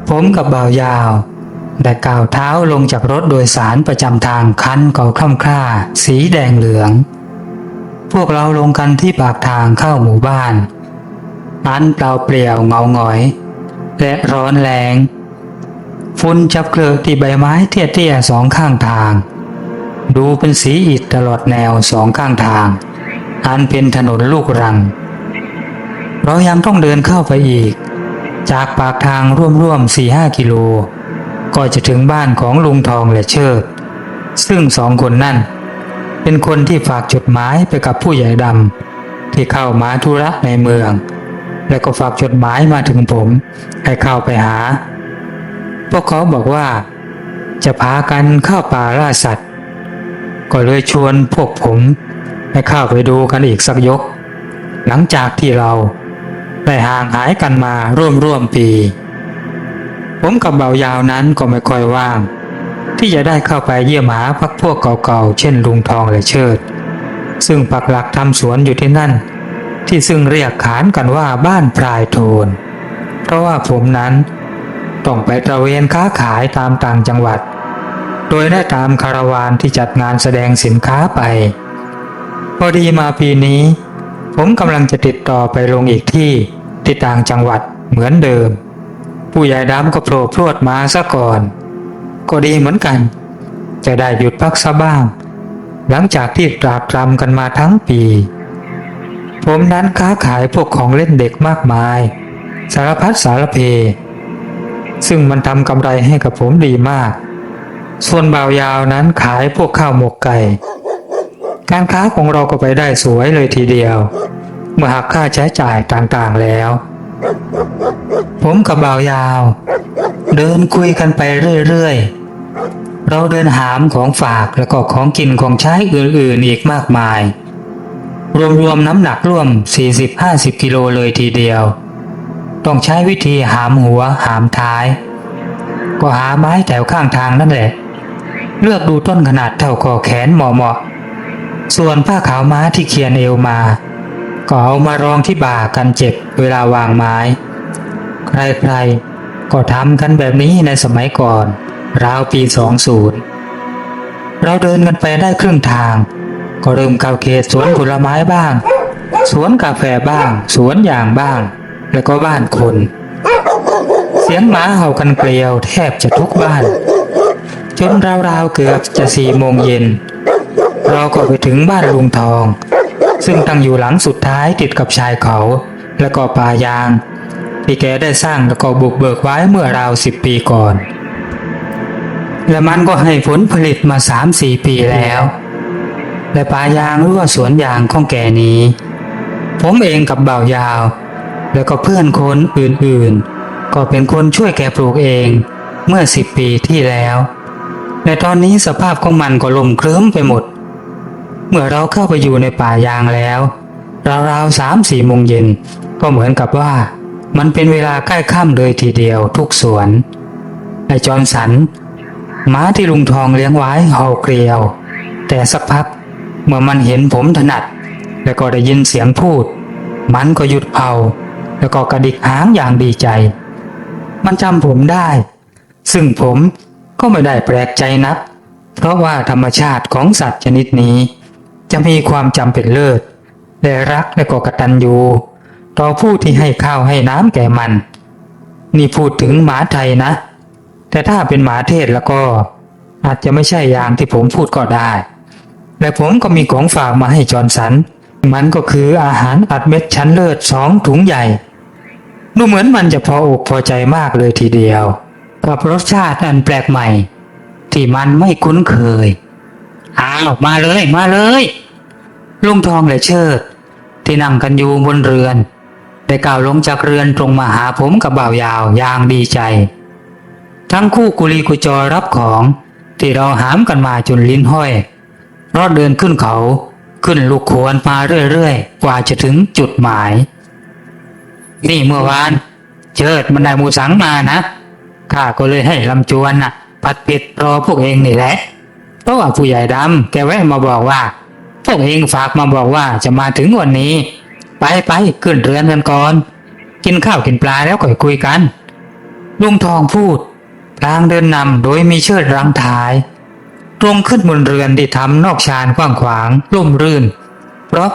ผมกับบ่าวยาวได้ก้าวเท้าลงจากรถโดยสารประจำทางคันเก่าคล่ำคร่าสีแดงเหลืองพวกเราลงกันที่ปากทางเข้าหมู่บ้านอันเปล่าเปลี่ยวเงาหงอยและร้อนแรงฝุ่นจับเกลือกที่ใบไม้เตี้ยๆสองข้างทางดูเป็นสีอิฐตลอดแนวสองข้างทางอันเป็นถนนลูกรังเรายังต้องเดินเข้าไปอีกจากปากทางร่วม 4-5 กิโลก็จะถึงบ้านของลุงทองและเชิดซึ่งสองคนนั่นเป็นคนที่ฝากจดหมายไปกับผู้ใหญ่ดำที่เข้ามาธุระในเมืองและก็ฝากจดหมายมาถึงผมให้เข้าไปหาพวกเขาบอกว่าจะพากันเข้าป่าล่าสัตว์ก็เลยชวนพวกผมให้เข้าไปดูกันอีกสักยกหลังจากที่เราได้ห่างหายกันมาร่วมปีผมกับเบายาวนั้นก็ไม่ค่อยว่างที่จะได้เข้าไปเยี่ยมหาพรรคพวกเก่าๆเช่นลุงทองและเชิดซึ่งปักหลักทำสวนอยู่ที่นั่นที่ซึ่งเรียกขานกันว่าบ้านพรายโทนเพราะว่าผมนั้นต้องไปตระเวนค้าขายตามต่างจังหวัดโดยได้ตามคาราวานที่จัดงานแสดงสินค้าไปพอดีมาปีนี้ผมกำลังจะติดต่อไปลงอีกที่ต่างจังหวัดเหมือนเดิมผู้ใหญ่ดำก็โผล่พรวดมาซะก่อนก็ดีเหมือนกันจะได้หยุดพักซะบ้างหลังจากที่ตรากตรำกันมาทั้งปีผมนั้นค้าขายพวกของเล่นเด็กมากมายสารพัดสารเพซึ่งมันทำกำไรให้กับผมดีมากส่วนบ่าวยาวนั้นขายพวกข้าวหมกไก่การค้าของเราก็ไปได้สวยเลยทีเดียวเมื่อหักค่าใช้จ่ายต่างๆแล้วผมกับบ่าวยาวเดินคุยกันไปเรื่อยๆเราเดินหามของฝากแล้วก็ของกินของใช้อื่นๆอีกมากมายรวมน้ำหนักร่วม 40-50 กิโลเลยทีเดียวต้องใช้วิธีหามหัวหามท้ายก็หาไม้แถวข้างทางนั่นแหละเลือกดูต้นขนาดเท่าข้อแขนเหมาะๆส่วนผ้าขาวม้าที่เขียนเอวมาก็เอามารองที่บ่ากันเจ็บเวลาวางไม้ใครๆก็ทำกันแบบนี้ในสมัยก่อนราวปี 20เราเดินกันไปได้ครึ่งทางก็เริ่มเข้าเขตสวนผลไม้บ้างสวนกาแฟบ้างสวนยางบ้างแล้วก็บ้านคนเสียงหมาเห่ากันเกลียวแทบจะทุกบ้านจนราวๆเกือบจะ4 โมงเย็นเราก็ไปถึงบ้านลุงทองซึ่งตั้งอยู่หลังสุดท้ายติดกับชายเขาและก็ป่ายางที่แกได้สร้างแล้วก็บุกเบิกไว้เมื่อราว10 ปีก่อนและมันก็ให้ผลผลิตมา 3-4 ปีแล้วและป่ายางหรือว่าสวนยางของแกนี้ผมเองกับบ่าวยาวแล้วก็เพื่อนคนอื่นๆก็เป็นคนช่วยแกปลูกเองเมื่อ10 ปีที่แล้วและตอนนี้สภาพของมันก็ล่มเคลิ้มไปหมดเมื่อเราเข้าไปอยู่ในป่ายางแล้วราวๆ 3-4 โมงเย็นก็เหมือนกับว่ามันเป็นเวลาใกล้ค่ำเลยทีเดียวทุกสวนไอ้จอห์นสันม้าที่ลุงทองเลี้ยงไว้เห่าเกลียวแต่สักพักเมื่อมันเห็นผมถนัดแล้วก็ได้ยินเสียงพูดมันก็หยุดเห่าแล้วก็กระดิกหางอย่างดีใจมันจำผมได้ซึ่งผมก็ไม่ได้แปลกใจนักเพราะว่าธรรมชาติของสัตว์ชนิดนี้จะมีความจำเป็นเลิศและรักและก็กตัญญูต่อผู้ที่ให้ข้าวให้น้ำแก่มันนี่พูดถึงหมาไทยนะแต่ถ้าเป็นหมาเทศแล้วก็อาจจะไม่ใช่อย่างที่ผมพูดก็ได้และผมก็มีของฝากมาให้จอห์นสันมันก็คืออาหารอัดเม็ดชั้นเลิศ2 ถุงใหญ่ดูเหมือนมันจะพออกพอใจมากเลยทีเดียวกับรสชาติอันแปลกใหม่ที่มันไม่คุ้นเคยอ้าวมาเลยลุงทองและเชิดที่นั่งกันอยู่บนเรือนได้ก้าวลงจากเรือนตรงมาหาผมกับบ่าวยาวอย่างดีใจทั้งคู่กุลีกุจอรับของที่เราหามกันมาจนลิ้นห้อยเพราะเดินขึ้นเขาขึ้นลูกโขนมาเรื่อยๆกว่าจะถึงจุดหมายนี่เมื่อวานเชิดมันได้หมูสังมานะข้าก็เลยให้ลำจวนน่ะผัดเผ็ดรอพวกเองนี่แหละเพราะว่าผู้ใหญ่ดำแกแวะมาบอกว่าพวกเองฝากมาบอกว่าจะมาถึงวันนี้ไปขึ้นเรือนกันก่อนกินข้าวกินปลาแล้วค่อยคุยกัน ลุงทองพูดพลางเดินนำโดยมีเชิดรังท้ายตรงขึ้นบนเรือนที่ทำนอกชานกว้างขวางร่มรื่นเพราะ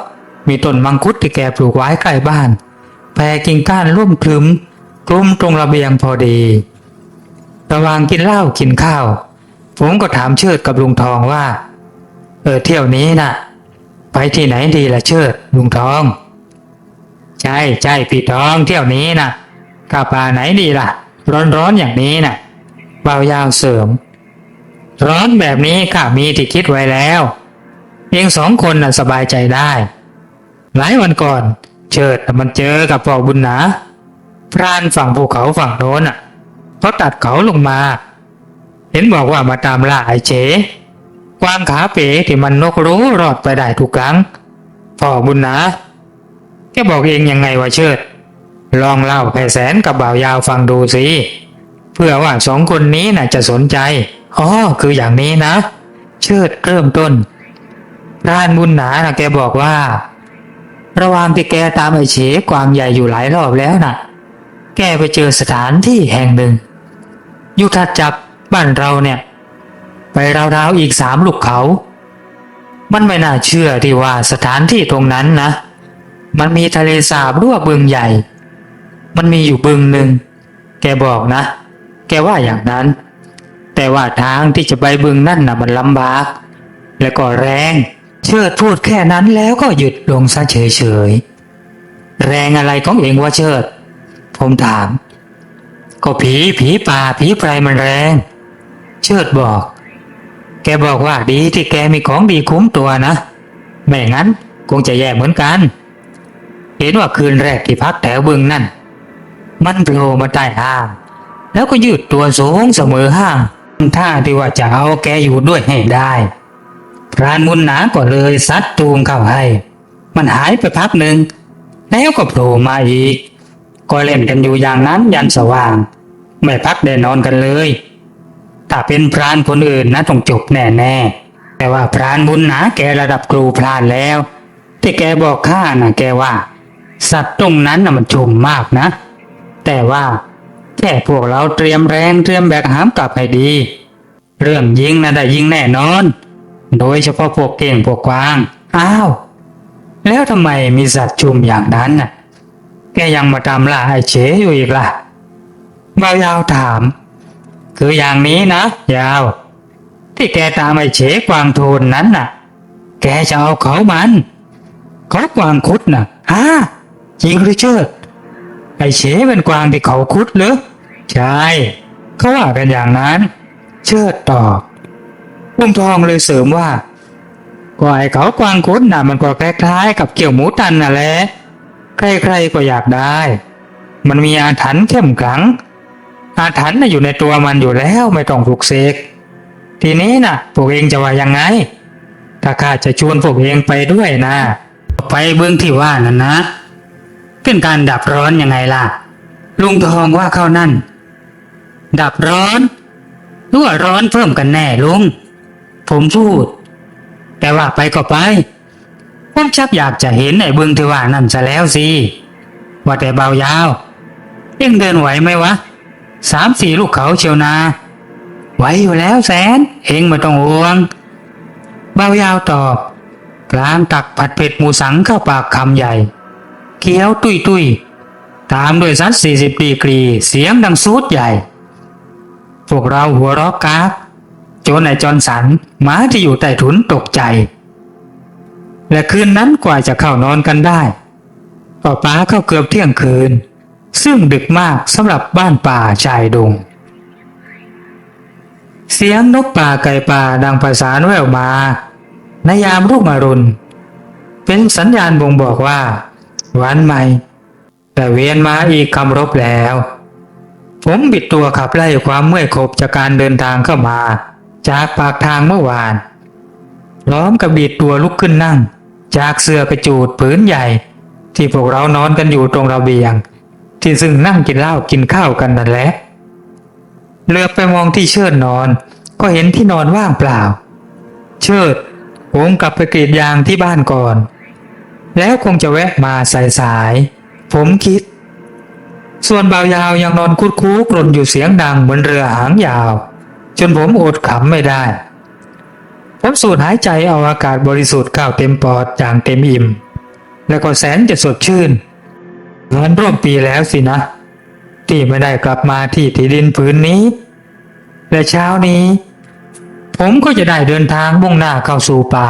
มีต้นมังคุดที่แกปลูกไว้ใกล้บ้านแผ่กิ่งก้านร่มคลึ้มกลุ่มตรงระเบียงพอดีระหว่างกินเหล้ากินข้าวผมก็ถามเชิดกับลุงทองว่าเที่ยวนี้น่ะไปที่ไหนดีล่ะเชิดลุงทองใช่พี่ทองเที่ยวนี้น่ะกลับป่าไหนดีล่ะร้อนอย่างนี้น่ะเบายาวเสริมร้อนแบบนี้ข้ามีที่คิดไว้แล้วเอง2 คนน่ะสบายใจได้หลายวันก่อนเชิดมันเจอกับพ่อบุญนาพรานฝั่งภูเขาฝั่งโน้นน่ะเขาตัดเขาลงมาเห็นบอกว่ามาตามล่าไอ้เจ๋กวางขาเป๋ที่มันนกรู้รอดไปได้ทุกครั้งพ่อบุญนาแกบอกเองยังไงวะเชิดลองเล่าแผ่แสนกับบ่าวยาวฟังดูสิเพื่อว่า2 คนนี้น่ะจะสนใจคืออย่างนี้นะเชิดเริ่มต้นพรานบุญนาน่ะแกบอกว่าระหว่างที่แกตามไอ้เฉกวางใหญ่อยู่หลายรอบแล้วน่ะแกไปเจอสถานที่แห่งหนึ่งอยู่ถัดจากบ้านเราเนี่ยไปราวๆอีก3 ลูกเขามันไม่น่าเชื่อที่ว่าสถานที่ตรงนั้นนะมันมีทะเลสาบรั่วบึงใหญ่มันมีอยู่บึงหนึ่งแกบอกนะแกว่าอย่างนั้นแต่ว่าทางที่จะไปบึงนั่นน่ะมันลำบากและก็แรงเชิดพูดแค่นั้นแล้วก็หยุดลงซะเฉยๆแรงอะไรของเองวะเชิดผมถามก็ผีป่าผีไพรมันแรงเชิดบอกแกบอกว่าดีที่แกมีของดีคุ้มตัวนะไม่งั้นคงจะแย่เหมือนกันเห็นว่าคืนแรกที่พักแถวบึงนั่นมันโผล่มาใต้ห้างแล้วก็ยืดตัวสูงเสมอห้างท่าที่ว่าจะเอาแกอยู่ด้วยให้ได้พรานบุญนาก็เลยซัดตูมเข้าให้มันหายไปพักหนึ่งแล้วก็โผล่มาอีกก็เล่นกันอยู่อย่างนั้นยันสว่างไม่พักได้นอนกันเลยถ้าเป็นพรานคนอื่นนะต้องจบแน่ๆแต่ว่าพรานบุญนาแกระดับครูพรานแล้วที่แกบอกข้านะแกว่าสัตว์ตรงนั้นน่ะมันชุมมากนะแต่ว่าแค่พวกเราเตรียมแรงเตรียมแบกหามกลับให้ดีเรื่องยิงนะได้ยิงแน่นอนโดยเฉพาะพวกเก่งพวกกวางแล้วทำไมมีสัตว์ชุมอย่างนั้นน่ะแกยังมาตามล่าไอ้เฉยอยู่อีกล่ะบ่าวยาวถามคืออย่างนี้นะยาวที่แกตามไอ้เฉกวางโทนนั้นน่ะแกจะเอาเขากวางคุดน่ะจริงหรือเชิดไอ้เฉเป็นกวางที่เขาคุดหรือใช่เขาว่ากันอย่างนั้นเชิดตอบลุงทองเลยเสริมว่าก็ไอ้เขากวางคุดน่ะมันก็คล้ายๆกับเกี่ยวหมูตันน่ะแหละใครๆก็อยากได้มันมีอาถรรพ์เข้มขลังอาถรรพ์น่ะอยู่ในตัวมันอยู่แล้วไม่ต้องปลุกเสกทีนี้น่ะพวกเองจะว่ายังไงถ้าข้าจะชวนพวกเองไปด้วยนะไปเบื้องที่ว่านั่นนะเป็นการดับร้อนยังไงล่ะลุงทองว่าเข้านั่นดับร้อนหรือว่าร้อนเพิ่มกันแน่ลุงผมพูดแต่ว่าไปก็ไปผมชักอยากจะเห็นไอ้เบื้องที่ว่านั่นซะแล้วสิว่าแต่เบายาวเอ็งเดินไหวไหมวะ3-4 ลูกเขาเชียวนาไหวอยู่แล้วแสนเอ็งไม่ต้องห่วงเบายาวตอบกลางตักผัดเผ็ดหมูสังเข้าปากคำใหญ่เคี้ยวตุยตามด้วยซัด40 ดีกรีเสียงดังซูดใหญ่พวกเราหัวเราะกากจนไอ้จอนสันหมาที่อยู่ใต้ถุนตกใจและคืนนั้นกว่าจะเข้านอนกันได้ก็ป้าเข้าเกือบเที่ยงคืนซึ่งดึกมากสำหรับบ้านป่าชายดงเสียงนกป่าไก่ป่าดังประสานแว่วมาในยามรุ่งอรุณเป็นสัญญาณบ่งบอกว่าวันใหม่แต่เวียนมาอีกคำรบแล้วผมบิดตัวขับไล่ความเมื่อยขบจากการเดินทางเข้ามาจากปากทางเมื่อวานพร้อมกับบิดตัวลุกขึ้นนั่งจากเสื่อกระจูดผืนใหญ่ที่พวกเรานอนกันอยู่ตรงระเบียงที่ซึ่งนั่งกินเหล้ากินข้าวกันนั่นแหละเหลือบไปมองที่เชิดนอนก็เห็นที่นอนว่างเปล่าเชิดผมกลับไปกรีดยางที่บ้านก่อนแล้วคงจะแวะมาสายๆผมคิด ส่วนบ่าวยาวยังนอนคุดคู้กรนอยู่เสียงดังเหมือนเรือหางยาวจนผมอดขำไม่ได้ผมสูดหายใจเอาอากาศบริสุทธิ์เข้าเต็มปอดอย่างเต็มอิ่มแล้วก็แสนจะสดชื่นเหมือนร่วมปีแล้วสินะที่ไม่ได้กลับมาที่ดินผืนนี้และเช้านี้ผมก็จะได้เดินทางมุ่งหน้าเข้าสู่ป่า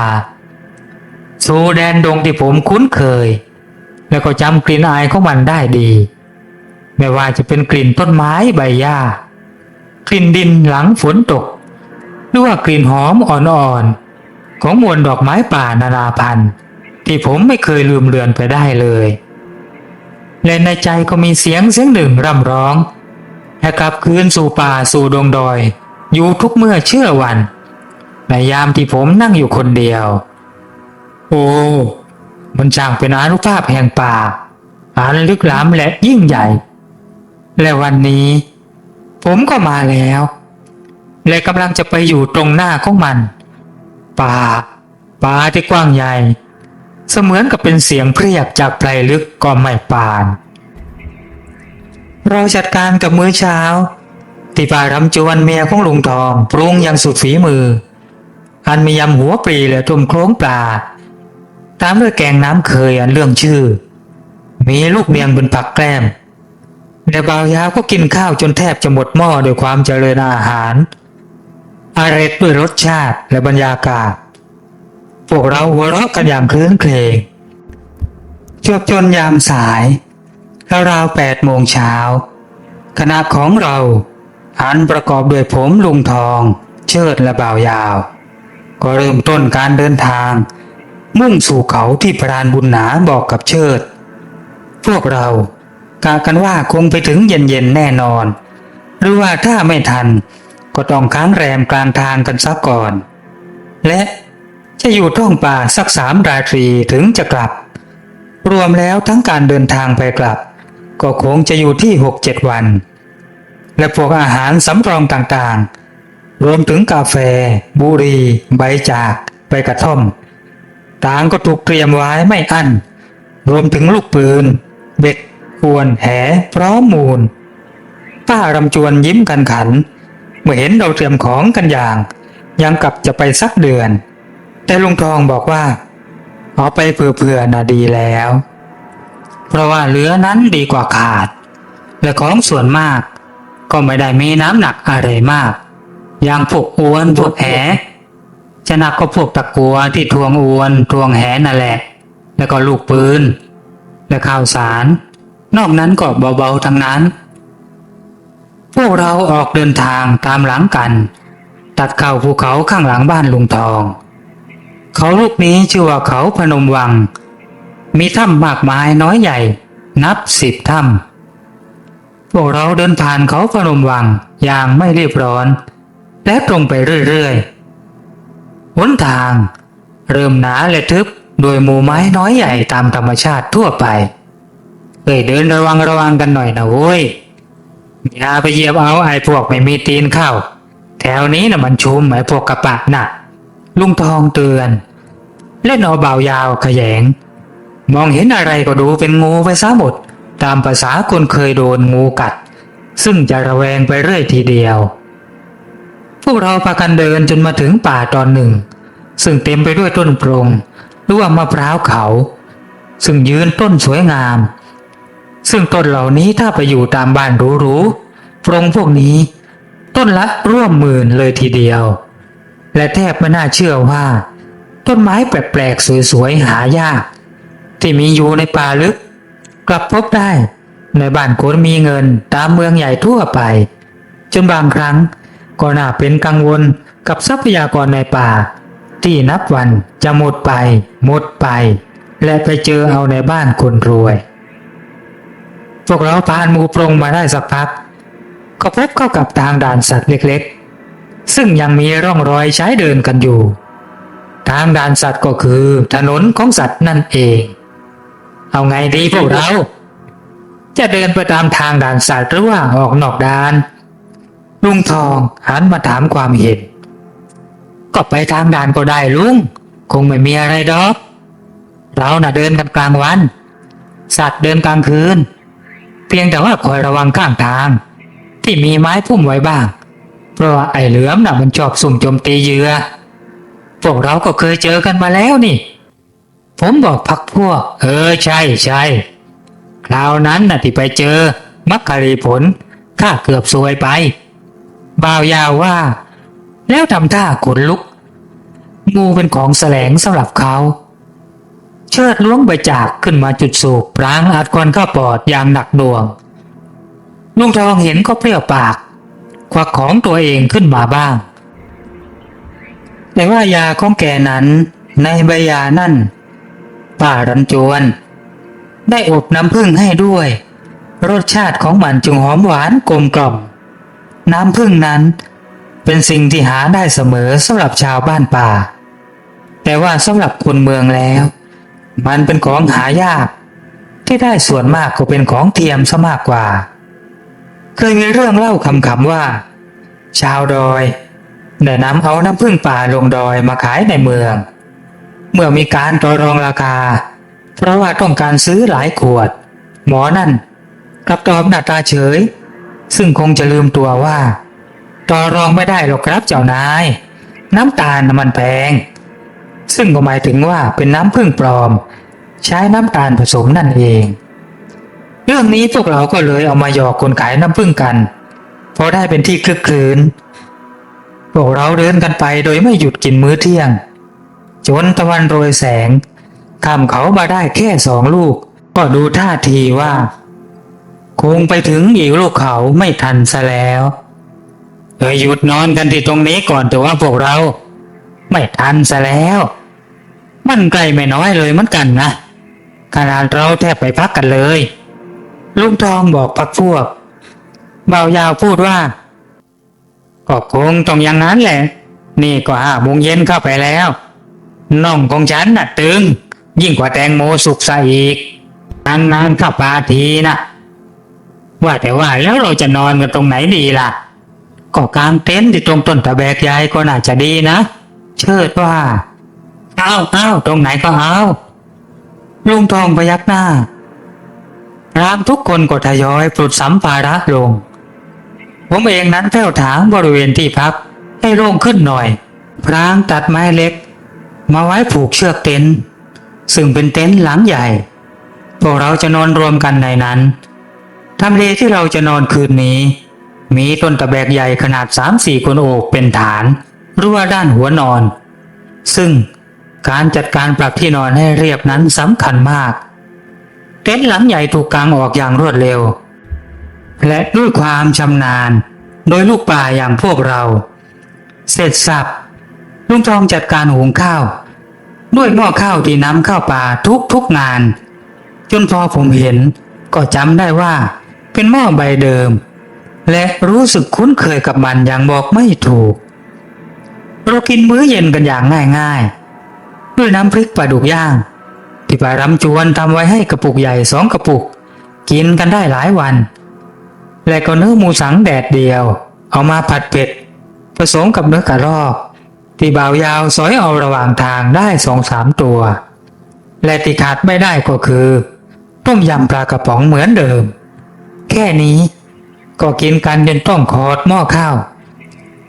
สู่แดนดงที่ผมคุ้นเคยแล้วก็จำกลิ่นอายของมันได้ดีไม่ว่าจะเป็นกลิ่นต้นไม้ใบหญ้ากลิ่นดินหลังฝนตกหรือว่ากลิ่นหอมอ่อนๆของมวลดอกไม้ป่านานาพันธุ์ที่ผมไม่เคยลืมเลือนไปได้เลยและในใจก็มีเสียงหนึ่งร่ำร้องให้กลับคืนสู่ป่าสู่ดงดอยอยู่ทุกเมื่อเชื่อวันในยามที่ผมนั่งอยู่คนเดียวโอ้มันช่างเป็นอานุภาพแห่งป่าอันลึกล้ำและยิ่งใหญ่และวันนี้ผมก็มาแล้วและกำลังจะไปอยู่ตรงหน้าของมันป่าที่กว้างใหญ่เสมือนกับเป็นเสียงเพรียกจากไพรลึกก็ไม่ปานเราจัดการกับมื้อเช้าที่ป้ารำจวนเมียของลุงทองปรุงอย่างสุดฝีมืออันมียำหัวปลีและต้มโครงปลาตามด้วยแกงน้ำเคยอันเรื่องชื่อมีลูกเมียงเป็นผักแกล้มและบ่าวยาวก็กินข้าวจนแทบจะหมดหม้อด้วยความเจริญอาหารอร่อยด้วยรสชาติและบรรยากาศพวกเราหัวเราะกันอย่างคลื้นเครงจนยามสายราว8 โมงเช้าคณะของเราอันประกอบด้วยผมลุงทองเชิดและบ่าวยาวก็เริ่มต้นการเดินทางมุ่งสู่เขาที่พรานบุญหนาบอกกับเชิดพวกเรากะกันว่าคงไปถึงเย็นแน่นอนหรือว่าถ้าไม่ทันก็ต้องค้างแรมกลางทางกันซะก่อนและจะอยู่ท้องป่าสัก3 ราตรีถึงจะกลับรวมแล้วทั้งการเดินทางไปกลับก็คงจะอยู่ที่6-7 วันและพวกอาหารสำรองต่างๆรวมถึงกาแฟบุหรี่ใบจากใบกระท่อมต่างก็ถูกเตรียมไว้ไม่อั้นรวมถึงลูกปืนเบ็ดอวนแหพร้อมมูลป้ารำจวนยิ้มกันขันเมื่อเห็นเราเตรียมของกันอย่างยังกับจะไปสักเดือนแต่ลุงทองบอกว่าเอาไปเผื่อๆน่ะดีแล้วเพราะว่าเหลือนั้นดีกว่าขาดและของส่วนมากก็ไม่ได้มีน้ำหนักอะไรมากอย่างพวกอวนพวกแหจะหนักก็พวกตะกัวที่ทวงอวนทวงแหนั่นแหละแล้วก็ลูกปืนและข้าวสารนอกนั้นก็เบาๆทั้งนั้นพวกเราออกเดินทางตามหลังกันตัดเข้าภูเขาข้างหลังบ้านลุงทองเขาลูกนี้ชื่อว่าเขาพนมวังมีถ้ำมากมายน้อยใหญ่นับ10 ถ้ำพวกเราเดินผ่านเขาพนมวังอย่างไม่รีบร้อนและตรงไปเรื่อยๆหนทางเริ่มหนาและทึบโดยหมู่ไม้น้อยใหญ่ตามธรรมชาติทั่วไปเดินระวังกันหน่อยนะโว้ยอย่าไปเหยียบเอาไอ้พวกไม่มีตีนเข้าแถวนี้น่ะมันชุมไอ้พวกกระปะน่ะลุงทองเตือนเล่นเอาเบายาวขยงมองเห็นอะไรก็ดูเป็นงูไปซะหมดตามภาษาคนเคยโดนงูกัดซึ่งจะระแวงไปเรื่อยทีเดียวพวกเราพากันเดินจนมาถึงป่าตอนหนึ่งซึ่งเต็มไปด้วยต้นโปร่งหรือว่ามะพร้าวเขาซึ่งยืนต้นสวยงามซึ่งต้นเหล่านี้ถ้าไปอยู่ตามบ้านหรูๆโปร่งพวกนี้ต้นละร่วมหมื่นเลยทีเดียวและแทบไม่น่าเชื่อว่าต้นไม้แปลกๆสวยๆหายากที่มีอยู่ในป่าลึกกลับพบได้ในบ้านคนมีเงินตามเมืองใหญ่ทั่วไปจนบางครั้งก็น่าเป็นกังวลกับทรัพยากรในป่าที่นับวันจะหมดไปและไปเจอเอาในบ้านคนรวยพวกเราผ่านหมู่โปร่งมาได้สักพักก็พบเข้ากับทางด่านสัตว์เล็กๆซึ่งยังมีร่องรอยใช้เดินกันอยู่ทางด่านสัตว์ก็คือถนนของสัตว์นั่นเองเอาไงดีพวกเราจะเดินไปตามทางด่านสัตว์หรือว่าออกนอกด่านลุงทองหันมาถามความเห็นก็ไปทางด่านก็ได้ลุงคงไม่มีอะไรดอกเราน่ะเดินกันกลางวันสัตว์เดินกลางคืน พียงแต่ว่าคอยระวังข้างทางที่มีไม้พุ่มไว้บ้างเพราะว่าไอ้เหลือมน่ะมันชอบสุ่มโจมตีเหยื่อพวกเราก็เคยเจอกันมาแล้วนี่ผมบอกพักพวกใช่คราวนั้นน่ะที่ไปเจอมักคลีผลข้าเกือบซวยไปบ่าวยาวว่าแล้วทำท่าขนลุกงูเป็นของแสลงสำหรับเขาเชิดล้วงใบจากขึ้นมาจุดสูบพรางอัดควันเข้าปอดอย่างหนักหน่วงลุงทองเห็นก็เปรี้ยวปากควักของตัวเองขึ้นมาบ้างแต่ว่ายาของแกนั้นในใบยานั่นป้ารันจวนได้อบน้ำผึ้งให้ด้วยรสชาติของมันจึงหอมหวานกลมกล่อมน้ำผึ้งนั้นเป็นสิ่งที่หาได้เสมอสำหรับชาวบ้านป่าแต่ว่าสำหรับคนเมืองแล้วมันเป็นของหายากที่ได้ส่วนมากก็เป็นของเทียมซะมากกว่าเคยมีเรื่องเล่าขำๆว่าชาวดอยได้นำเอาน้ำผึ้งป่าลงดอยมาขายในเมืองเมื่อมีการต่อรองราคาเพราะว่าต้องการซื้อหลายขวดหมอนั่นกลับตอบหน้าตาเฉยซึ่งคงจะลืมตัวว่าต่อรองไม่ได้หรอกครับเจ้านายน้ำตาลมันแพงซึ่งก็หมายถึงว่าเป็นน้ำผึ้งปลอมใช้น้ำตาลผสมนั่นเองเรื่องนี้พวกเราก็เลยเอามาหยอกคนขายน้ำผึ้งกันพอได้เป็นที่คลึกครื้นพวกเราเดินกันไปโดยไม่หยุดกินมื้อเที่ยงจนตะวันโรยแสงข้ามเขามาได้แค่2 ลูกก็ดูท่าทีว่าคงไปถึงอีกลูกเขาไม่ทันซะแล้วหยุดนอนกันที่ตรงนี้ก่อนแต่ว่าพวกเราไม่ทันซะแล้วมันไกลไม่น้อยเลยเหมือนกันนะขนาดเราแทบไปพักกันเลยลุงทองบอกพักพวกบ่าวยาวพูดว่าก็คงต้องอย่างนั้นแหละนี่ก็5 โมงเย็นเข้าไปแล้วน่องของฉันน่ะตึงยิ่งกว่าแตงโมสุกซะอีกนานๆเข้าปาทีนะว่าแต่ว่าแล้วเราจะนอนกันตรงไหนดีล่ะก็กางเต็นท์ที่ตรงต้นตะแบกใหญ่ก็น่าจะดีนะเชิดว่าเอาตรงไหนก็เอาลุงทองพยักหน้าพรามทุกคนก็ทยอยปลดสัมภาระลงผมเองนั้นแผ่วถางบริเวณที่พักให้โล่งขึ้นหน่อยพรางตัดไม้เล็กมาไว้ผูกเชือกเต็นท์ซึ่งเป็นเต็นท์หลังใหญ่พวกเราจะนอนรวมกันในนั้นทำเลที่เราจะนอนคืนนี้มีต้นตะแบกใหญ่ขนาด 3-4 คนโอบเป็นฐานรั้วด้านหัวนอนซึ่งการจัดการปรับที่นอนให้เรียบนั้นสำคัญมากเต็นท์หลังใหญ่ถูกกางออกอย่างรวดเร็วและด้วยความชำนาญโดยลูกป่าอย่างพวกเราเสร็จสับลุงทองจัดการหุงข้าวด้วยหม้อข้าวที่นำเข้าป่าทุกงานจนพอผมเห็นก็จำได้ว่าเป็นหม้อใบเดิมและรู้สึกคุ้นเคยกับมันอย่างบอกไม่ถูกเรากินมื้อเย็นกันอย่างง่ายๆด้วยน้ำพริกปลาดุกย่างที่ป้ารำจวนทำไว้ให้กระปุกใหญ่2 กระปุกกินกันได้หลายวันและก็เนื้อหมูสังแดดเดียวเอามาผัดเผ็ดผสมกับเนื้อกระรอกที่บ่าวยาวสอยเอาระหว่างทางได้ 2-3 ตัวและที่ขาดไม่ได้ก็คือต้มยำปลากระป๋องเหมือนเดิมแค่นี้ก็กินกันจนต้องขอดหม้อข้าว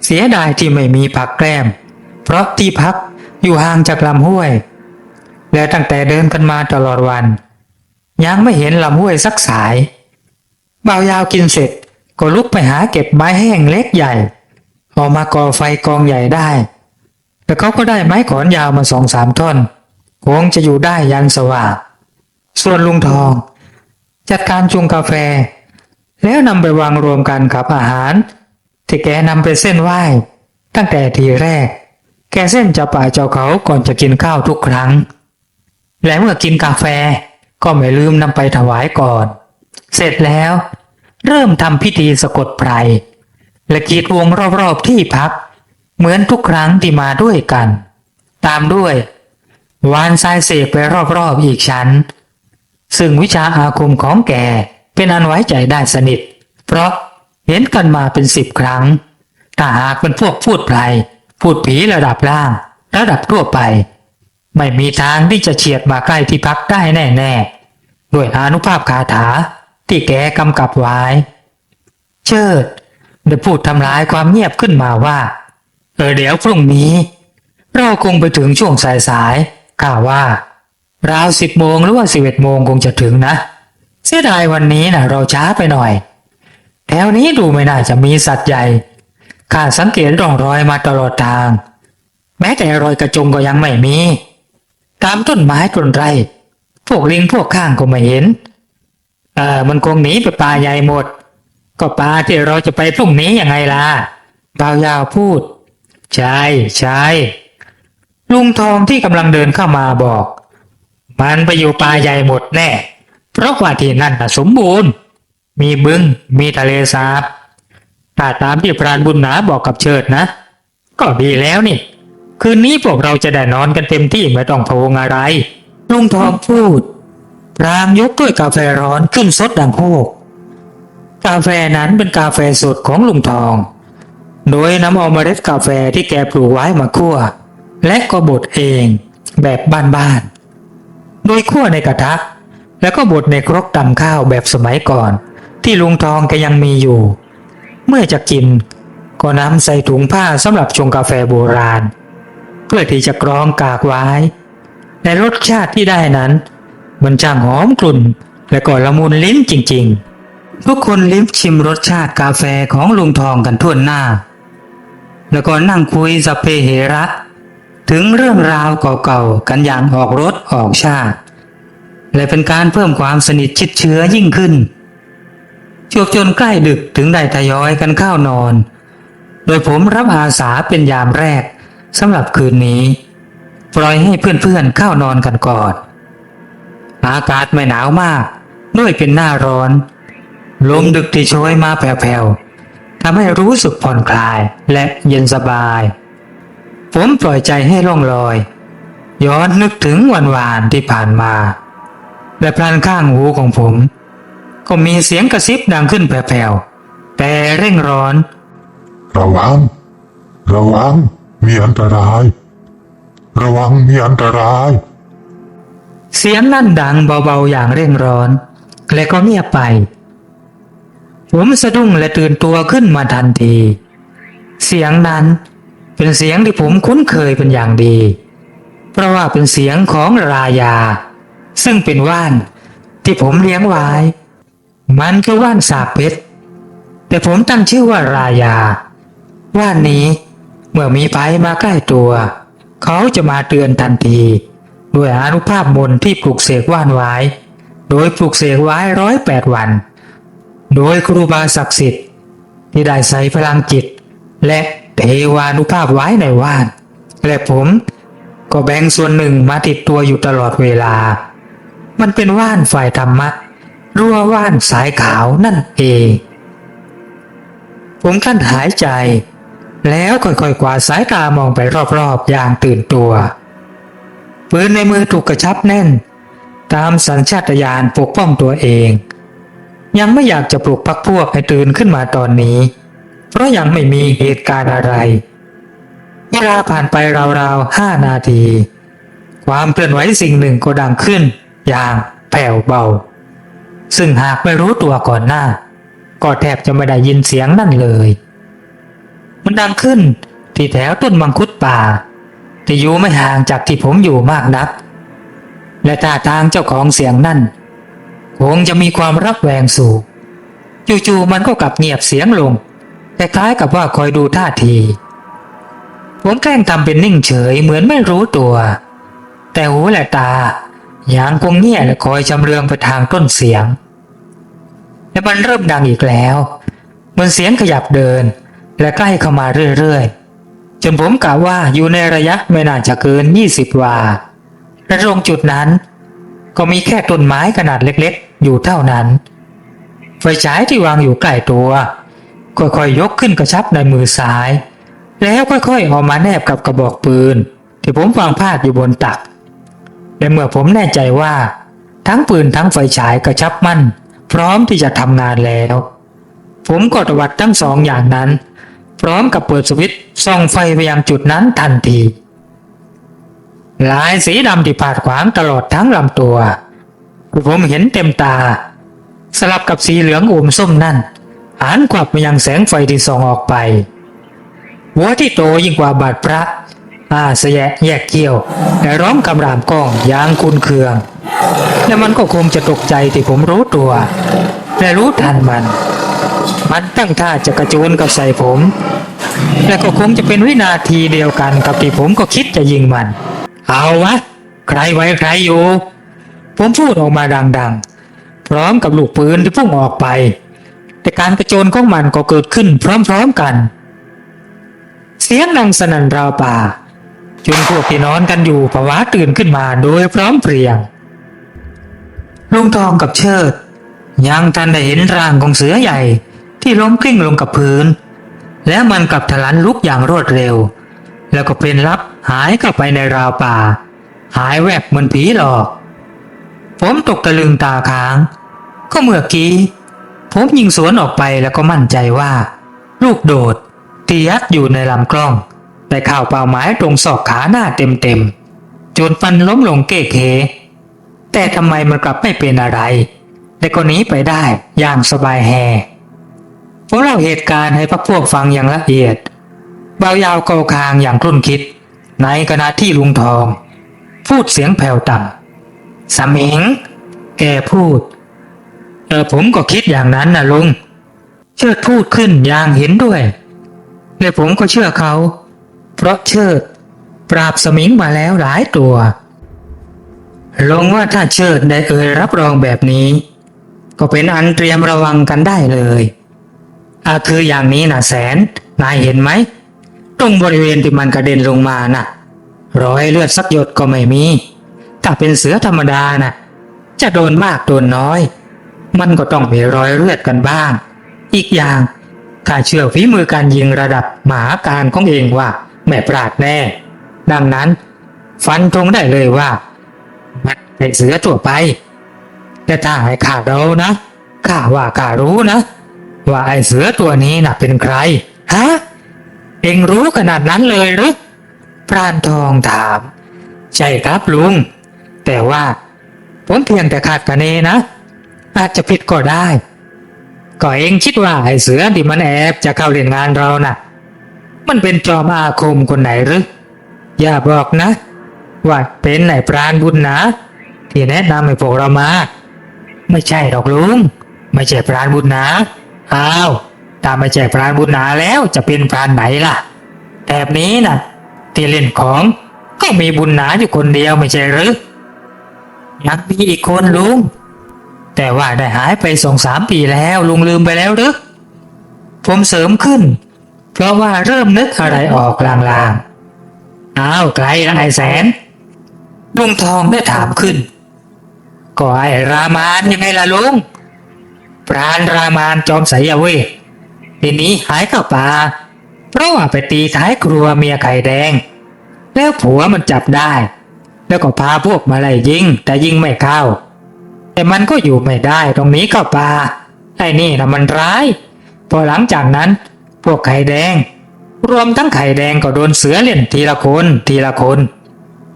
เสียดายที่ไม่มีผักแกล้มเพราะที่พักอยู่ห่างจากลำห้วยและตั้งแต่เดินกันมาตลอดวันยังไม่เห็นลำห้วยสักสายบ่าวยาวกินเสร็จก็ลุกไปหาเก็บไม้แห้งเล็กใหญ่เอามาก่อไฟกองใหญ่ได้แต่เขาก็ได้ไม้ขอนยาวมา 2-3 ท่อนคงจะอยู่ได้ยันสว่างส่วนลุงทองจัดการชงกาแฟแล้วนำไปวางรวมกันกับอาหารที่แกนำไปเส้นไหว้ตั้งแต่ทีแรกแกเส้นเจ้าป่าเจ้าเขาก่อนจะกินข้าวทุกครั้งและเมื่อกินกาแฟก็ไม่ลืมนำไปถวายก่อนเสร็จแล้วเริ่มทำพิธีสะกดไพรและกรีดวงรอบๆที่พักเหมือนทุกครั้งที่มาด้วยกันตามด้วยวานทรายเสกไปรอบๆอีกชั้นซึ่งวิชาอาคมของแกเป็นอันไว้ใจได้สนิทเพราะเห็นกันมาเป็น10 ครั้งถ้าหากเป็นพวกพูดไพรพูดผีระดับล่างระดับทั่วไปไม่มีทางที่จะเฉียดมาใกล้ที่พักได้แน่ๆด้วยอานุภาพคาถา ที่แกกำกับไว้เชิดได้พูดทำลายความเงียบขึ้นมาว่าเดี๋ยวพรุ่งนี้เราคงไปถึงช่วงสายๆข้าว่าราว10 โมงหรือว่า11 โมงคงจะถึงนะเสียดายวันนี้นะเราช้าไปหน่อยแถวนี้ดูไม่น่าจะมีสัตว์ใหญ่ข้าสังเกตร่องรอยมาตลอดทางแม้แต่รอยกระจงก็ยังไม่มีตามต้นไม้ต้นไร่พวกลิงพวกข้างก็ไม่เห็นมันคงหนีไปป่าใหญ่หมดก็ป่าที่เราจะไปพรุ่งนี้ยังไงล่ะบ่าวยาวพูดใช่ลุงทองที่กำลังเดินเข้ามาบอกมันไปอยู่ป่าใหญ่หมดแน่เพราะว่าที่นั่นน่ะสมบูรณ์มีบึงมีทะเลสาบถ้าตามที่พรานบุญหนาบอกกับเชิดนะก็ดีแล้วนี่คืนนี้พวกเราจะได้นอนกันเต็มที่ไม่ต้องพะวงอะไรลุงทองพูดพรางยกถ้วยกาแฟร้อนขึ้นซดดังโฮกกาแฟนั้นเป็นกาแฟสดของลุงทองโดยนำเอาเมล็ดกาแฟที่แกปลูกไว้มาคั่วและก็บดเองแบบบ้านๆโดยคั่วในกระทะแล้วก็บดในครกตำข้าวแบบสมัยก่อนที่ลุงทองแกยังมีอยู่เมื่อจะกินก็นำใส่ถุงผ้าสำหรับชงกาแฟโบราณเพื่อที่จะกรองกากไว้ในรสชาติที่ได้นั้นมันช่างหอมกลุ่นและก็ละมุนลิ้นจริงๆทุกคนลิ้มชิมรสชาติกาแฟของลุงทองกันทั่วหน้าแล้วก็นั่งคุยสัพเพเหระถึงเรื่องราวเก่าๆกันอย่างออกรสออกชาติและเป็นการเพิ่มความสนิทชิดเชื้อยิ่งขึ้นจนใกล้ดึกถึงได้ทยอยกันเข้านอนโดยผมรับอาสาเป็นยามแรกสำหรับคืนนี้ปล่อยให้เพื่อนๆเข้านอนกันก่อนอากาศไม่หนาวมากด้วยเป็นหน้าร้อนลมดึกที่โชยมาแผ่วๆทำให้รู้สึกผ่อนคลายและเย็นสบายผมปล่อยใจให้ล่องลอยย้อนนึกถึงวันวานที่ผ่านมาและพลันข้างหูของผมก็มีเสียงกระซิบดังขึ้นแผ่วๆแต่เร่งร้อนระวังมีอันตรายระวังมีอันตรายเสียงนั่นดังเบาๆอย่างเร่งร้อนและก็เงียบไปผมสะดุ้งและตื่นตัวขึ้นมาทันทีเสียงนั้นเป็นเสียงที่ผมคุ้นเคยเป็นอย่างดีเพราะว่าเป็นเสียงของรายาซึ่งเป็นว่านที่ผมเลี้ยงไว้มันคือว่านสาบเพชรแต่ผมตั้งชื่อว่ารายาว่านนี้เมื่อมีภัยมาใกล้ตัวเขาจะมาเตือนทันทีด้วยอานุภาพมนต์ที่ปลุกเสกว่านไว้โดยปลุกเสกไว้108 วันโดยครูบาศักดิ์สิทธิ์ที่ได้ใส่พลังจิตและเทวานุภาพไว้ในว่านและผมก็แบ่งส่วนหนึ่งมาติดตัวอยู่ตลอดเวลามันเป็นว่านฝ่ายธรรมะรั้วว่านสายขาวนั่นเองผมกั้นหายใจแล้วค่อยๆกวาดสายตามองไปรอบๆอย่างตื่นตัวปืนในมือถูกกระชับแน่นตามสัญชาตญาณปกป้องตัวเองยังไม่อยากจะปลุกพรรคพวกให้ตื่นขึ้นมาตอนนี้เพราะยังไม่มีเหตุการณ์อะไรเวลาผ่านไปราวๆ5 นาทีความเคลื่อนไหวสิ่งหนึ่งก็ดังขึ้นอย่างแผ่วเบาซึ่งหากไม่รู้ตัวก่อนหน้าก็แทบจะไม่ได้ยินเสียงนั่นเลยมันดังขึ้นที่แถวต้นมังคุดป่าที่อยู่ไม่ห่างจากที่ผมอยู่มากนักและท่าทางเจ้าของเสียงนั่นคงจะมีความระแวงสูงจู่ๆมันก็กลับเงียบเสียงลงคล้ายๆกับว่าคอยดูท่าทีผมแกล้งทำเป็นนิ่งเฉยเหมือนไม่รู้ตัวแต่หูและตายังคงเงียบและคอยชำเลืองไปทางต้นเสียงและมันเริ่มดังอีกแล้วเหมือนเสียงขยับเดินและใกล้เข้ามาเรื่อยๆจนผมกะว่าอยู่ในระยะไม่น่าจะเกิน20 วาและตรงจุดนั้นก็มีแค่ต้นไม้ขนาดเล็กๆอยู่เท่านั้นไฟฉายที่วางอยู่ใกล้ตัวค่อยๆยกขึ้นกระชับในมือซ้ายแล้วค่อยๆเอามาแนบกับกระบอกปืนที่ผมวางพาดอยู่บนตักและเมื่อผมแน่ใจว่าทั้งปืนทั้งไฟฉายกระชับมั่นพร้อมที่จะทำงานแล้วผมก็ตวัดทั้งสองอย่างนั้นพร้อมกับเปิดสวิตช์ส่องไฟไปยังจุดนั้นทันทีลายสีดำที่พาดขวางตลอดทั้งลำตัวผมเห็นเต็มตา สลับกับสีเหลืองอมส้มนั่นหันกลับมายังแสงไฟที่ส่องออกไปหัวที่โตยิ่งกว่าบาดพระเสยะแยกเกี้ยวและร้องคำรามก้องอย่างคุนเคืองและมันก็คงจะตกใจที่ผมรู้ตัวและรู้ทันมันตั้งท่าจะกระโจนกับใส่ผมและก็คงจะเป็นวินาทีเดียวกันกับที่ผมก็คิดจะยิงมันเอาวะใครไว้ใครอยู่ผมพูดออกมาดังๆพร้อมกับลูกปืนที่พุ่งออกไปแต่การกระโจนของมันก็เกิดขึ้นพร้อมๆกันเสียงดังสนั่นราวป่าจนพวกที่นอนกันอยู่ผวาตื่นขึ้นมาโดยพร้อมเพรียงลุงทองกับเชิดยังทันได้เห็นร่างของเสือใหญ่ที่ล้มกลิ้งลงกับพื้นแล้วมันกลับทะลันลุกอย่างรวดเร็วแล้วก็เป็นลับหายเข้าไปในราวป่าหายแวบเหมือนผีหลอกผมตกตะลึงตาค้างก็เมื่อกี้ผมยิงสวนออกไปแล้วก็มั่นใจว่าลูกโดดที่ยัดอยู่ในลำกล้องได้เข้าเป้าหมายตรงศอกขาหน้าเต็มจนฟันล้มลงเก๊กเฮแต่ทำไมมันกลับไม่เป็นอะไรแต่ก็หนีไปได้อย่างสบายแฮผมเล่าเหตุการณ์ให้พรรคพวกฟังอย่างละเอียดเบายาวเกาคางอย่างครุ่นคิดในขณะที่ลุงทองพูดเสียงแผ่วต่ำสมิงแกพูดผมก็คิดอย่างนั้นนะลุงเชิดพูดขึ้นอย่างเห็นด้วยและผมก็เชื่อเขาเพราะเชิดปราบสมิงมาแล้วหลายตัวลงว่าถ้าเชิดได้รับรองแบบนี้ก็เป็นอันเตรียมระวังกันได้เลยคืออย่างนี้นะแสนนายเห็นไหมตรงบริเวณที่มันกระเด็นลงมาน่ะรอยเลือดสักหยดก็ไม่มีถ้าเป็นเสือธรรมดาน่ะจะโดนมากโดนน้อยมันก็ต้องมีรอยเลือดกันบ้างอีกอย่างข้าเชื่อฝีมือการยิงระดับมหาการของเองว่าไม่พลาดแน่ดังนั้นฟันธงได้เลยว่ามันเป็นเสือตัวไปแต่ถ้าให้ข้าเดานะข้ารู้นะว่าไอ้เสือตัวนี้น่ะเป็นใครฮะเองรู้ขนาดนั้นเลยหรือพรานทองถามใช่ครับลุงแต่ว่าผมเพียงแต่คาดคะเนนะอาจจะผิดก็ได้ก็เองคิดว่าไอ้เสือที่มันแอบจะเข้าเล่นงานเราน่ะมันเป็นจอมอาคมคนไหนหรืออย่าบอกนะว่าเป็นนายพรานบุญนะที่แนะนำให้พวกเรามาไม่ใช่หรอกลุงไม่ใช่พรานบุญนะอ้าวถ้าไม่ใช่พรานบุญนาแล้วจะเป็นพรานไหนล่ะแบบนี้น่ะที่เล่นของก็มีบุญนาอยู่คนเดียวไม่ใช่หรือยังมีอีกคนลุงแต่ว่าได้หายไป2-3 ปีแล้วลุงลืมไปแล้วหรือผมเสริมขึ้นเพราะว่าเริ่มนึกอะไรออกลางๆอ้าวไกลละไอ้แสนลุงทองได้ถามขึ้นก็ไอ้รามานยังไงล่ะลุงพรานรามานจอมไสยเวททีนี้หายเข้าป่าเพราะว่าไปตีท้ายครัวเมียไข่แดงแล้วผัวมันจับได้แล้วก็พาพวกมาไล่ยิงแต่ยิงไม่เข้าแต่มันก็อยู่ไม่ได้ตรงนี้เข้าป่าไอ้นี่นะมันร้ายพอหลังจากนั้นพวกไข่แดงรวมทั้งไข่แดงก็โดนเสือเล่นทีละคน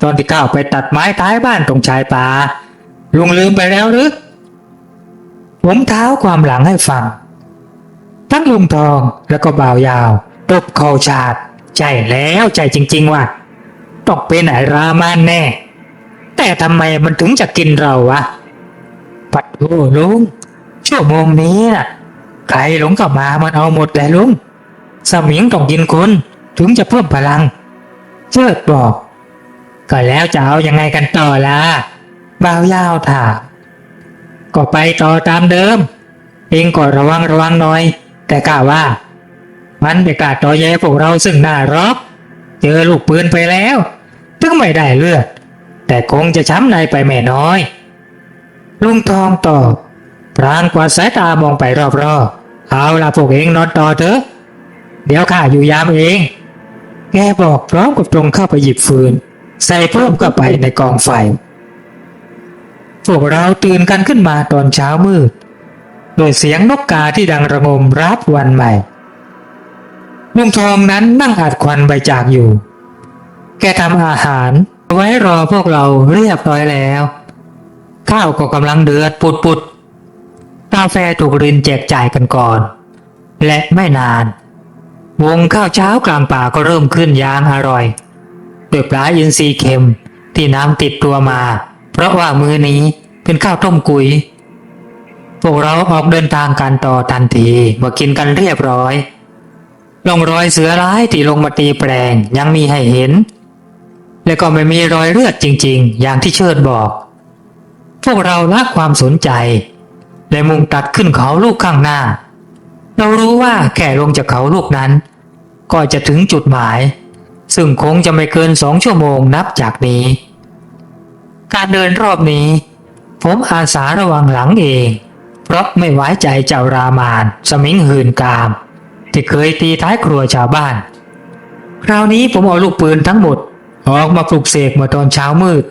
ตอนที่เข้าไปตัดไม้ท้ายบ้านตรงชายป่าลุงลืมไปแล้วหรือผมเท้าความหลังให้ฟังทั้งลุงทองแล้วก็บ่าวยาวตบคอชาดใจแล้วใจจริงๆว่าต้องเป็นไอ้รามานแน่แต่ทำไมมันถึงจะกินเราวะปัดโอ้ลุงชั่วโมงนี้น่ะใครหลงเข้ามามันเอาหมดเลยลุงสมิงต้องกินคนถึงจะเพิ่มพลังเชิดบอกก็แล้วจะเอายังไงกันต่อล่ะบ่าวยาวถามก็ไปต่อตามเดิมเองก็ระวังหน่อยแต่กล้าว่ามันไปกล้าต่อแย่พวกเราซึ่งหน้ารบเจอลูกปืนไปแล้วถึงไม่ได้เลือดแต่คงจะช้ำในไปแม่น้อยลุงทองตอบพรางกวาดสายตามองไปรอบๆเอาล่ะพวกเองนอนต่อเถอะเดี๋ยวข้าอยู่ยามเองแกบอกพร้อมกับตรงเข้าไปหยิบฟืนใส่เพิ่มเข้าไปในกองไฟพวกเราตื่นกันขึ้นมาตอนเช้ามืดโดยเสียงนกกาที่ดังระงมรับวันใหม่ลุงทองนั้นนั่งอัดควันใบจากอยู่แกทำอาหารไว้รอพวกเราเรียบร้อยแล้วข้าวก็กำลังเดือดปุดๆต าแฟถูกรินแจกจ่ายกันก่อน และไม่นานวงข้าวเช้ากลางป่าก็เริ่มขึ้นอย่างอร่อยด้วยปลาอินทรีเค็มที่น้ำติดตัวมาเพราะว่ามื้อนี้เป็นข้าวต้มกุยพวกเราออกเดินทางกันต่อทันทีเมื่อกินกันเรียบร้อยร่องรอยเสือร้ายที่ลงมาตีแปลงยังมีให้เห็นและก็ไม่มีรอยเลือดจริงๆอย่างที่เชิดบอกพวกเราละความสนใจและมุ่งตัดขึ้นเขาลูกข้างหน้าเรารู้ว่าแค่ลงจากเขาลูกนั้นก็จะถึงจุดหมายซึ่งคงจะไม่เกิน2 ชั่วโมงนับจากนี้การเดินรอบนี้ผมอาสาระวังหลังเองเพราะไม่ไว้ใจเจ้ารามานสมิงหื่นกามที่เคยตีท้ายครัวชาวบ้านคราวนี้ผมเอาลูกปืนทั้งหมดออกมาปลุกเสกเมื่อตอนเช้ามืด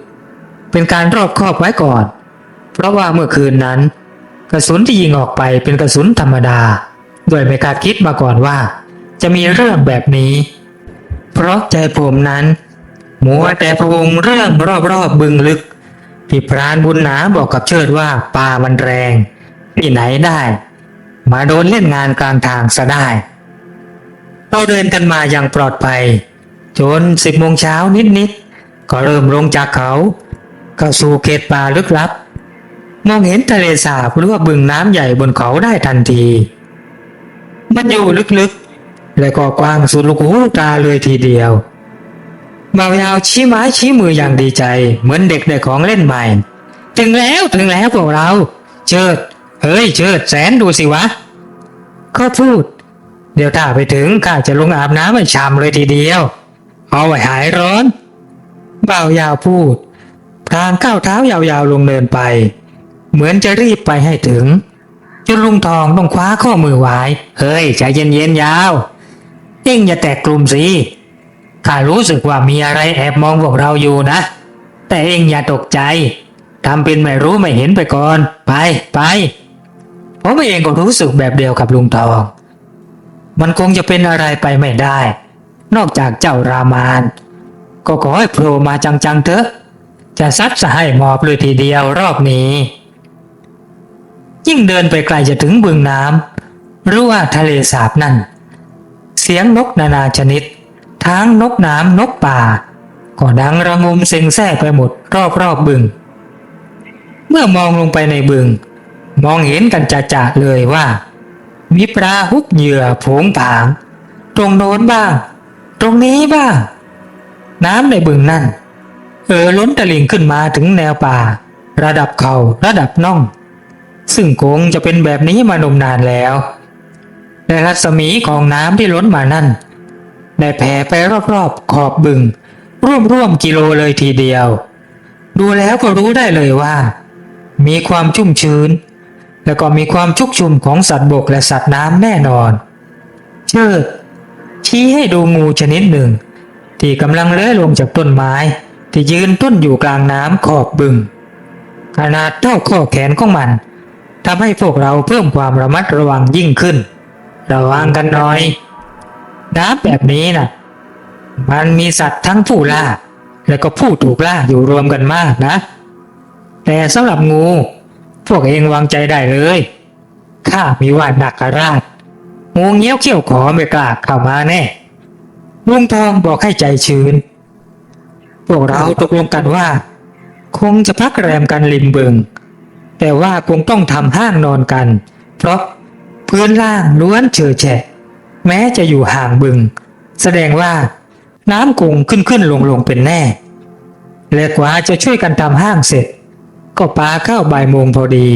เป็นการรอบคอบไว้ก่อนเพราะว่าเมื่อคืนนั้นกระสุนที่ยิงออกไปเป็นกระสุนธรรมดาโดยไม่คาดคิดมาก่อนว่าจะมีเรื่องแบบนี้เพราะใจผมนั้นมัวแต่พะวงเรื่องรอบบึงลึกที่พรานบุญหนาบอกกับเชิดว่าป่ามันแรงที่ไหนได้มาโดนเล่นงานกลางทางซะได้เราเดินกันมาอย่างปลอดภัยจน10 โมงเช้านิดๆก็เริ่มลงจากเขาเข้าสู่เขตป่าลึกลับมองเห็นทะเลสาบหรือว่าบึงน้ำใหญ่บนเขาได้ทันทีมันอยู่ลึกๆและก็กว้างสุดลูกหูลูกตาเลยทีเดียวบ่าวยาวชี้ไม้ชี้มืออย่างดีใจเหมือนเด็กได้ของเล่นใหม่ถึงแล้วพวกเราเชิดเฮ้ยเชิดแสนดูสิวะก็พูดเดี๋ยวถ้าไปถึงข้าจะลงอาบน้ำให้ชามเลยทีเดียวเอาไว้หายร้อนบ่าวยาวพูดพลางก้าวเท้ายาวๆลงเนินไปเหมือนจะรีบไปให้ถึงจนลุงทองต้องคว้าข้อมือไว้เฮ้ยใจเย็นๆยาวเอ็งอย่าแตกกลุ่มสิข้ารู้สึกว่ามีอะไรแอบมองพวกเราอยู่นะแต่เอ็งอย่าตกใจทำเป็นไม่รู้ไม่เห็นไปก่อนไปผมเองก็รู้สึกแบบเดียวกับลุงทองมันคงจะเป็นอะไรไปไม่ได้นอกจากเจ้ารามานก็ขอให้โผล่มาจังๆเถอะจะซัดสะให้หมอบเลยทีเดียวรอบนี้ยิ่งเดินไปไกลจะถึงบึงน้ำหรือว่าทะเลสาบนั่นเสียงนกนานาชนิดทั้งนกน้ำนกป่าก็ดังระงมเซ็งแซ่ไปหมดรอบบึงเมื่อมองลงไปในบึงมองเห็นกันจะเลยว่ามีปลาฮุบเหยื่อโผงผางตรงโน้นบ้างตรงนี้บ้างน้ำในบึงนั่นล้นตลิ่งขึ้นมาถึงแนวป่าระดับเข่าระดับน่องซึ่งคงจะเป็นแบบนี้มานมนานแล้วและรัศมีของน้ำที่ล้นมานั่นได้แผ่ไปรอบๆขอบบึงร่วมกิโลเลยทีเดียวดูแล้วก็รู้ได้เลยว่ามีความชุ่มชื้นและก็มีความชุกชุมของสัตว์บกและสัตว์น้ำแน่นอนเชิดชี้ให้ดูงูชนิดหนึ่งที่กำลังเลื้อยลงจากต้นไม้ที่ยืนต้นอยู่กลางน้ำขอบบึงขนาดเท่าข้อแขนของมันทำให้พวกเราเพิ่มความระมัดระวังยิ่งขึ้นระวังกันหน่อยน้ำแบบนี้น่ะมันมีสัตว์ทั้งผู้ล่าและก็ผู้ถูกล่าอยู่รวมกันมากนะแต่สำหรับงูพวกเองวางใจได้เลยข้ามีวาดนาคราชงูเงี้ยวเขี้ยวขอไม่กล้าเข้ามาแน่ลุงทองบอกให้ใจชื้นพวกเราตกลงกันว่าคงจะพักแรมกันริมบึงแต่ว่าคงต้องทำห้างนอนกันเพราะพื้นล่างล้วนเฉอะแฉะแม้จะอยู่ห่างบึงแสดงว่าน้ำคงขึ้นลงเป็นแน่และกว่าจะช่วยกันทำห้างเสร็จก็ปาเข้าบ่ายโมงพอดี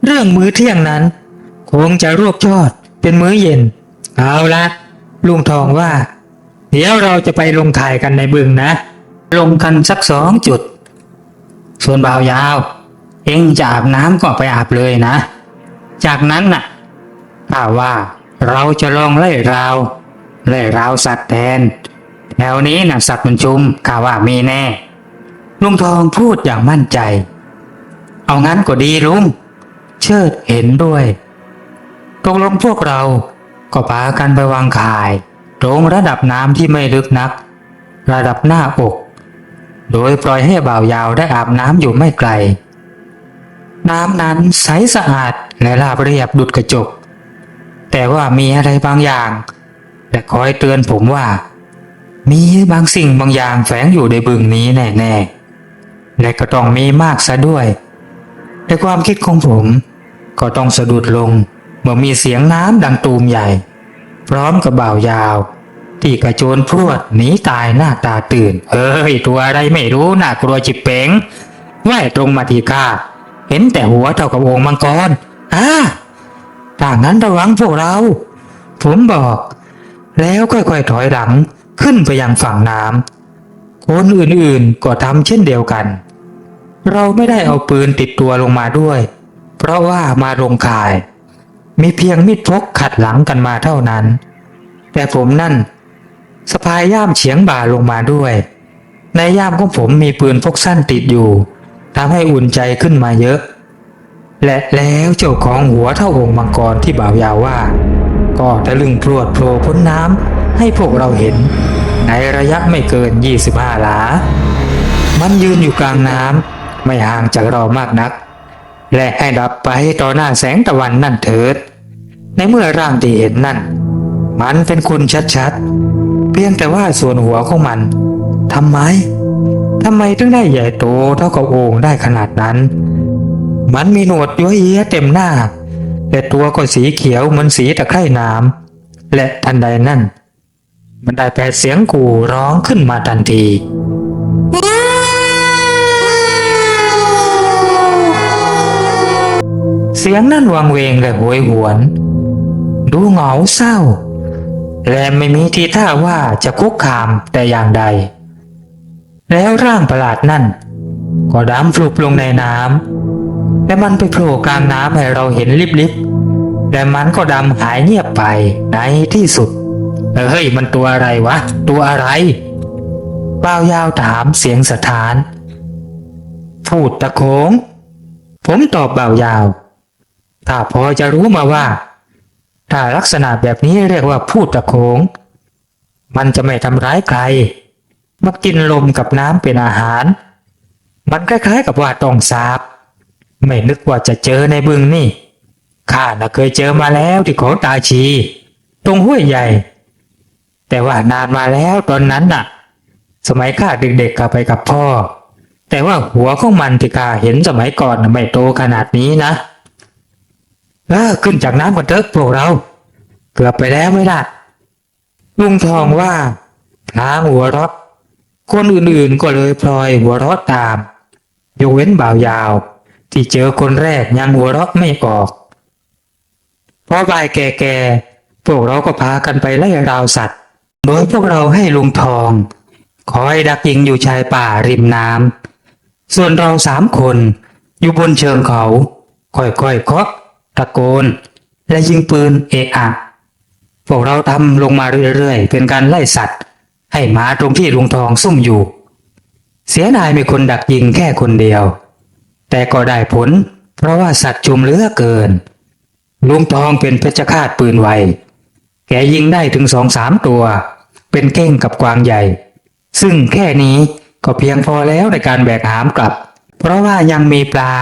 เรื่องมื้อเที่ยงนั้นคงจะรวบยอดเป็นมื้อเย็นเอาละลุงทองว่าเดี๋ยวเราจะไปลงถ่ายกันในบึงนะลงกันสัก2 จุดส่วนบ่าวยาวเอ็งจะอาบน้ำก็ไปอาบเลยนะจากนั้นน่ะข้าว่าเราจะลองไล่ราวสัตว์แทนแถวนี้น่ะสัตว์มันชุมข้าว่ามีแน่ลุงทองพูดอย่างมั่นใจเอางั้นก็ดีลุงเชิดเห็นด้วยตกลงพวกเราก็พากันไปวางข่ายตรงระดับน้ำที่ไม่ลึกนักระดับหน้าอกโดยปล่อยให้บ่าวยาวได้อาบน้ำอยู่ไม่ไกล น้ำนั้นใสสะอาดและราบเรียบดุจกระจกแต่ว่ามีอะไรบางอย่างและคอยเตือนผมว่ามีบางสิ่งบางอย่างแฝงอยู่ในบึงนี้แน่ๆและก็ต้องมีมากซะด้วยในความคิดของผมก็ต้องสะดุดลงเมื่อมีเสียงน้ำดังตูมใหญ่พร้อมกับบ่าวยาวที่กระโจนพรวดหนีตายหน้าตาตื่นเฮ้ยตัวอะไรไม่รู้น่ากลัวจิบเป๋งว่ายตรงมาที่ข้าเห็นแต่หัวเท่ากับองค์มังกรถ้างั้นระวังพวกเราผมบอกแล้วค่อยๆถอยหลังขึ้นไปยังฝั่งน้ำคนอื่นๆก็ทำเช่นเดียวกันเราไม่ได้เอาปืนติดตัวลงมาด้วยเพราะว่ามาลงข่ายมีเพียงมีดพกขัดหลังกันมาเท่านั้นแต่ผมนั่นสะพายย่ามเฉียงบ่าลงมาด้วยในย่ามของผมมีปืนพกสั้นติดอยู่ทำให้อุ่นใจขึ้นมาเยอะและแล้วเจ้าของหัวเท่าองค์มังกรที่บ่าวยาวว่าก็ตะลึงพรวดโผล่พ้นน้ำให้พวกเราเห็นในระยะไม่เกิน25 หลามันยืนอยู่กลางน้ำไม่ห่างจากเรามากนักและให้ดับไปต่อหน้าแสงตะวันนั่นเถิดในเมื่อร่างที่เห็นนั่นมันเป็นคนชัดๆเพียงแต่ว่าส่วนหัวของมันทำไมถึงได้ใหญ่โตเท่ากับโอ่งได้ขนาดนั้นมันมีหนวดย้อยเย้ยเต็มหน้าและตัวก็สีเขียวเหมือนสีตะไคร่น้ำและทันใดนั้นมันได้แผดเสียงกู่ร้องขึ้นมาทันทีเสียงนั่นวังเวงและโหยหวนดูเหงาเศร้าและไม่มีทีท่าว่าจะคุกคามแต่อย่างใดแล้วร่างประหลาดนั่นก็ดำฟลุปลงในน้ำและมันไปโผล่กลางน้ำให้เราเห็นลิบๆและมันก็ดำหายเงียบไปในที่สุดเฮ้ยมันตัวอะไรวะตัวอะไรบ่าวยาวถามเสียงสะท้านพูดตะโขงผมตอบบ่าวยาวถ้าพอจะรู้มาว่าถ้าลักษณะแบบนี้เรียกว่าพูดตะโขงมันจะไม่ทำร้ายใครมากินลมกับน้ำเป็นอาหารมันคล้ายๆกับว่าต้องสาบไม่นึกว่าจะเจอในบึงนี่ข้าน่ะเคยเจอมาแล้วที่เขาตาชีตรงห้วยใหญ่แต่ว่านานมาแล้วตอนนั้นน่ะสมัยข้าเด็กๆข้าไปกับพ่อแต่ว่าหัวของมันที่ข้าเห็นสมัยก่อนน่ะไม่โตขนาดนี้นะขึ้นจากน้ำกันเถอะพวกเราเกือบไปแล้วไม่ล่ะลุงทองว่าพลางหัวเราะคนอื่นๆก็เลยพลอยหัวเราะตามยกเว้นบ่าวยาวที่เจอคนแรกยังหัวเราะไม่ออกพอบ่ายแก่ๆพวกเราก็พากันไปไล่ราวสัตว์โดยพวกเราให้ลุงทองคอยดักยิงอยู่ชายป่าริมน้ำส่วนเรา3 คนอยู่บนเชิงเขาค่อยๆเคาะตะโกนและยิงปืนเอะอะพวกเราทำลงมาเรื่อยๆเป็นการไล่สัตว์ให้มาตรงที่ลุงทองซุ่มอยู่เสียดายมีคนดักยิงแค่คนเดียวแต่ก็ได้ผลเพราะว่าสัตว์ชุมเหลือเกินลุงทองเป็นเพชฌฆาตปืนไวแกยิงได้ถึง2-3 ตัวเป็นเก้งกับกวางใหญ่ซึ่งแค่นี้ก็เพียงพอแล้วในการแบกหามกลับเพราะว่ายังมีปลา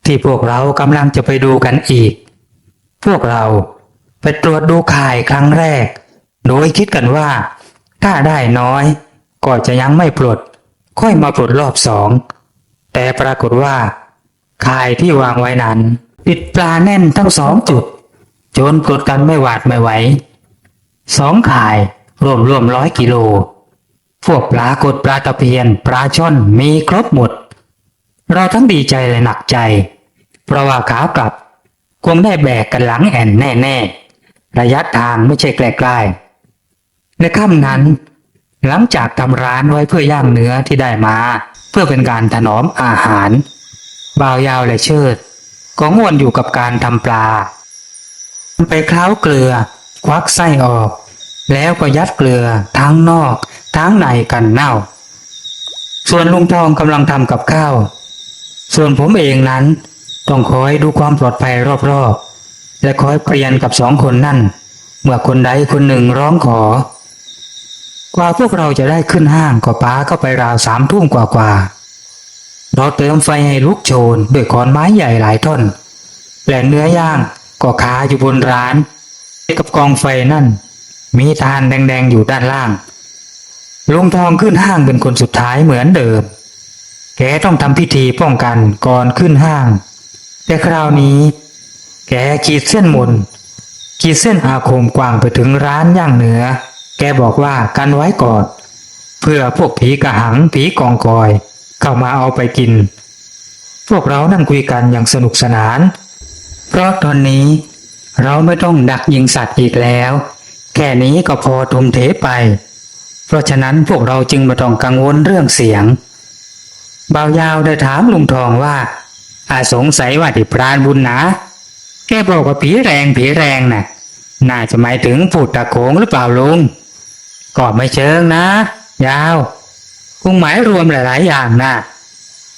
ที่พวกเรากำลังจะไปดูกันอีกพวกเราไปตรวจดูข่ายครั้งแรกโดยคิดกันว่าถ้าได้น้อยก็จะยังไม่ปลดค่อยมาปลดรอบ 2แต่ปรากฏว่าข่ายที่วางไว้นั้นติดปลาแน่นทั้ง2 จุดจนปลดกันไม่หวาดไม่ไหว2 ข่ายรวม100 กิโลพวกปลากดปลาตะเพียนปลาช่อนมีครบหมดเราทั้งดีใจและหนักใจเพราะว่าขากลับคงได้แบกกันหลังแอนแน่ๆระยะทางไม่ใช่ใกล้ๆในค่ำนั้นหลังจากทำร้านไว้เพื่อย่างเนื้อที่ได้มาเพื่อเป็นการถนอมอาหารบ่าวยาวและเชิดก็ง่วนอยู่กับการทำปลาไปเคล้าเกลือควักไส้ออกแล้วก็ยัดเกลือทั้งนอกทั้งในกันเน่าส่วนลุงทองกำลังทำกับข้าวส่วนผมเองนั้นต้องคอยดูความปลอดภัยรอบๆและคอยเปลี่ยนกับ2 คนนั่นเมื่อคนใดคนหนึ่งร้องขอกว่าพวกเราจะได้ขึ้นห้างก็ป้าเข้าไปราว3 ทุ่มกว่า เราเติมไฟให้ลุกโชนด้วยขอนไม้ใหญ่หลายท่อนและเนื้อย่างก็คาอยู่บนร้านกับกองไฟนั่นมีทานแดงๆอยู่ด้านล่างลุงทองขึ้นห้างเป็นคนสุดท้ายเหมือนเดิมแกต้องทำพิธีป้องกันก่อนขึ้นห้างแต่คราวนี้แกขีดเส้นมนต์ขีดเส้นอาคมกว้างไปถึงร้านย่างเนื้อแกบอกว่ากันไว้ก่อนเพื่อพวกผีกระหังผีกองกอยเข้ามาเอาไปกินพวกเรานั่งคุยกันอย่างสนุกสนานเพราะตอนนี้เราไม่ต้องดักยิงสัตว์อีกแล้วแค่นี้ก็พอทุ่มเทไปเพราะฉะนั้นพวกเราจึงไม่ต้องกังวลเรื่องเสียงบ่าวยาวได้ถามลุงทองว่าสงสัยว่าที่พรานบุญนะแกบอกว่าผีแรงน่ะน่าจะหมายถึงผูดตะโขงหรือเปล่าลุงก็ไม่เชิงนะยาวคงหมายรวมหลายๆอย่างนะ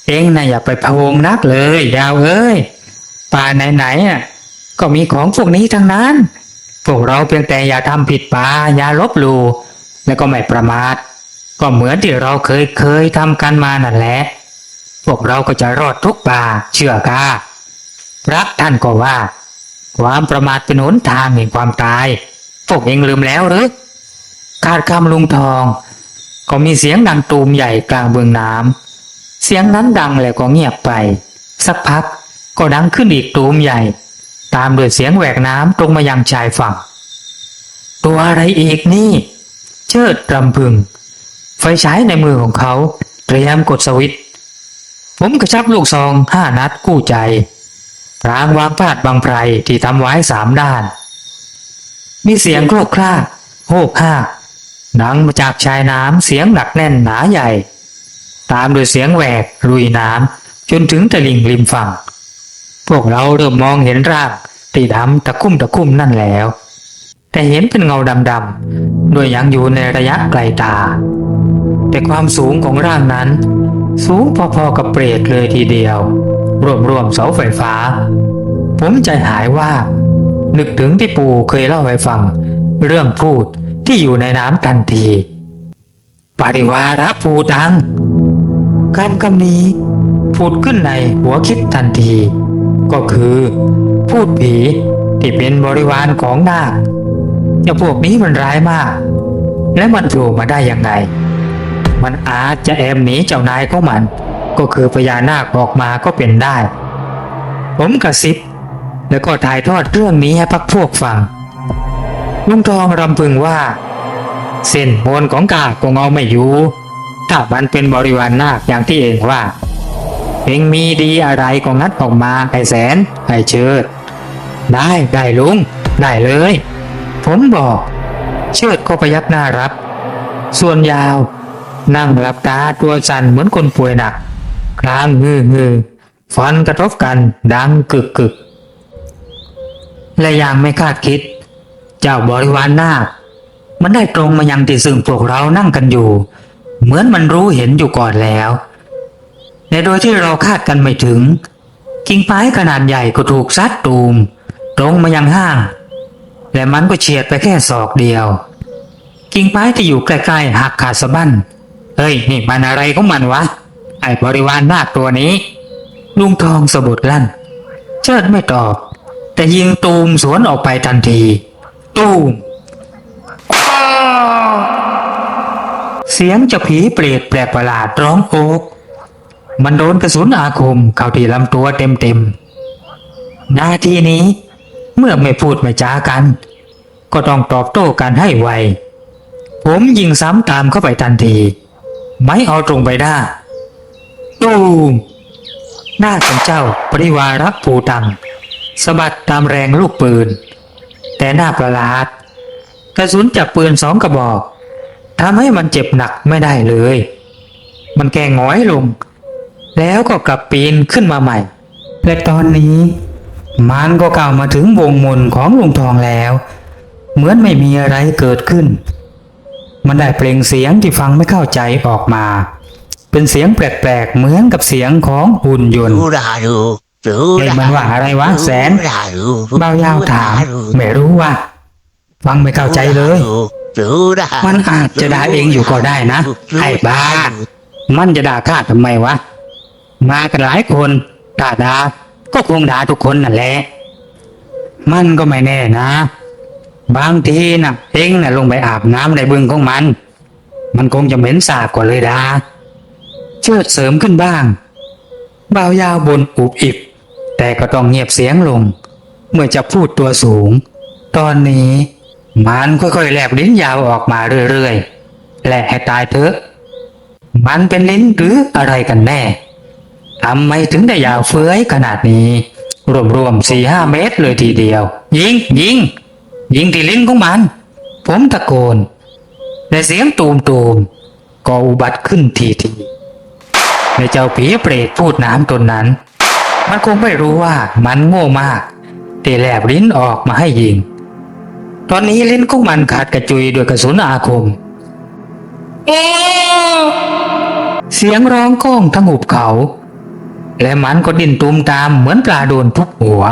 เองน่ะอย่าไปพะวงนักเลยยาวเอ้ยป่าไหนๆก็มีของพวกนี้ทั้งนั้นพวกเราเพียงแต่อย่าทำผิดป่าอย่าลบหลู่แล้วก็ไม่ประมาทก็เหมือนที่เราเคยทำกันมานั่นแหละพวกเราก็จะรอดทุกป่าเชื่อข้าพระท่านก็ว่าความประมาทเป็นหนทางแห่งความตายพวกเองลืมแล้วหรือขาดคำลุงทองก็มีเสียงดังตูมใหญ่กลางเบื้องน้ำเสียงนั้นดังแล้วก็เงียบไปสักพักก็ดังขึ้นอีกตูมใหญ่ตามด้วยเสียงแหวกน้ำตรงมายังชายฝั่งตัวอะไรอีกนี่เชิดรำพึงไฟฉายในมือของเขาเตรียมกดสวิตช์ผมกระชับลูกซอง5 นัดกู้ใจพรางวางพาดบางไพรที่ทำไว้3 ด้านมีเสียงโครกครากโหกห้ากดังมาจากชายน้ำเสียงหนักแน่นหนาใหญ่ตามด้วยเสียงแหวกลุยน้ำจนถึงตลิ่งริมฝั่งพวกเราเริ่มมองเห็นร่างที่ดำตะคุ่มนั่นแล้วแต่เห็นเป็นเงาดำๆโดยยังอยู่ในระยะไกลตาแต่ความสูงของร่างนั้นสูงพอๆกับเปรตเลยทีเดียวรวมเสาไฟฟ้าผมใจหายว่านึกถึงที่ปู่เคยเล่าให้ฟังเรื่องพูดที่อยู่ในน้ำทันทีปริวาระภูตังคำนี้พูดขึ้นในหัวคิดทันทีก็คือพูดผีที่เป็นบริวารของนาคเจ้าพวกนี้มันร้ายมากและมันโผล่มาได้ยังไงมันอาจจะแอบหนีเจ้านายของมันก็คือพญานาคออกมาก็เป็นได้ผมกระซิบแล้วก็ถ่ายทอดเรื่องนี้ให้พรรคพวกฟังลุงทองรำพึงว่าเส้นมนต์ของกาคงเอาไม่อยู่ถ้ามันเป็นบริวารนาคอย่างที่เองว่าเองมีดีอะไรก็งัดออกมาไอ้แสนไอ้เชิดได้ลุงได้เลยผมบอกเชิดก็พยักหน้ารับส่วนยาวนั่งหลับตาตัวสั่นเหมือนคนป่วยหนักครางฮือฟันกระทบกันดังกึกและอย่างไม่คาดคิดเจ้าบริวารนาคมันได้ตรงมายังที่ซึ่งพวกเรานั่งกันอยู่เหมือนมันรู้เห็นอยู่ก่อนแล้วและโดยที่เราคาดกันไม่ถึงกิ่งไม้ขนาดใหญ่ก็ถูกซัดตูมตรงมายังห้างและมันก็เฉียดไปแค่ศอกเดียวกิ่งไม้ที่อยู่ใกล้ๆหักขาดสะบั้นเฮ้ยนี่มันอะไรของมันวะไอ้บริวารนาคตัวนี้ลุงทองสะบัดลั่นเชิดไม่ตอบแต่ยิงตูมสวนออกไปทันทีตูมเสียงเจ้าผีเปรตแปลกประหลาดร้องโอกมันโดนกระสุนอาคมเข้าที่ลำตัวเต็มนาทีนี้เมื่อไม่พูดไม่จากันก็ต้องตอบโต้กันให้ไวผมยิงซ้ำตามเข้าไปทันทีไม่เอาตรงไปหน้าตูมหน้าของเจ้าปริวาระภูตังสะบัดตามแรงลูกปืนแต่หน้าประหลาดกระสุนจากปืน2 กระบอกทำให้มันเจ็บหนักไม่ได้เลยมันแกหงอยลงแล้วก็กลับปีนขึ้นมาใหม่และตอนนี้มันก็ก้าวมาถึงวงมนของลุงทองแล้วเหมือนไม่มีอะไรเกิดขึ้นมันได้เปล่งเสียงที่ฟังไม่เข้าใจออกมาเป็นเสียงแปลกๆเหมือนกับเสียงของหุ่นยนต์เฮ้ยมันว่าอะไรวะแสนเบายาวถามไม่รู้ว่าฟังไม่เข้าใจเลยมันอาจจะด่าเองอยู่ก็ได้นะไอ้บ้ามันจะด่าข้าทำไมวะ มากันหลายคนถ้าด่าก็คงด่าทุกคนนั่นแหละมันก็ไม่แน่นะบางทีนะเองนะลงไปอาบน้ำในบึงของมันคงจะเหม็นสาบกว่าเลยดาเชิดเสริมขึ้นบ้างบ่าวยาวบนอุบอิบแต่ก็ต้องเงียบเสียงลงเมื่อจะพูดตัวสูงตอนนี้มันค่อยๆแลบลิ้นยาวออกมาเรื่อยๆและให้ตายเถอะมันเป็นลิ้นหรืออะไรกันแน่ทำไมถึงได้ยาวเฟื้อยขนาดนี้รวมๆ4-5 เมตรเลยทีเดียวยิงที่ลิ้นของมันผมตะโกนและเสียงตูมก็อุบัติขึ้นทีในเจ้าผีเปรตพูดน้ำตนนั้นมันคงไม่รู้ว่ามันโง่มากที่แลบลิ้นออกมาให้ยิงตอนนี้ลิ้นของมันขาดกระจุยด้วยกระสุนอาคมเสียงร้องก้องทั้งหุบเขาและมันก็ดิ้นตูมตามเหมือนปลาโดนทุบหัว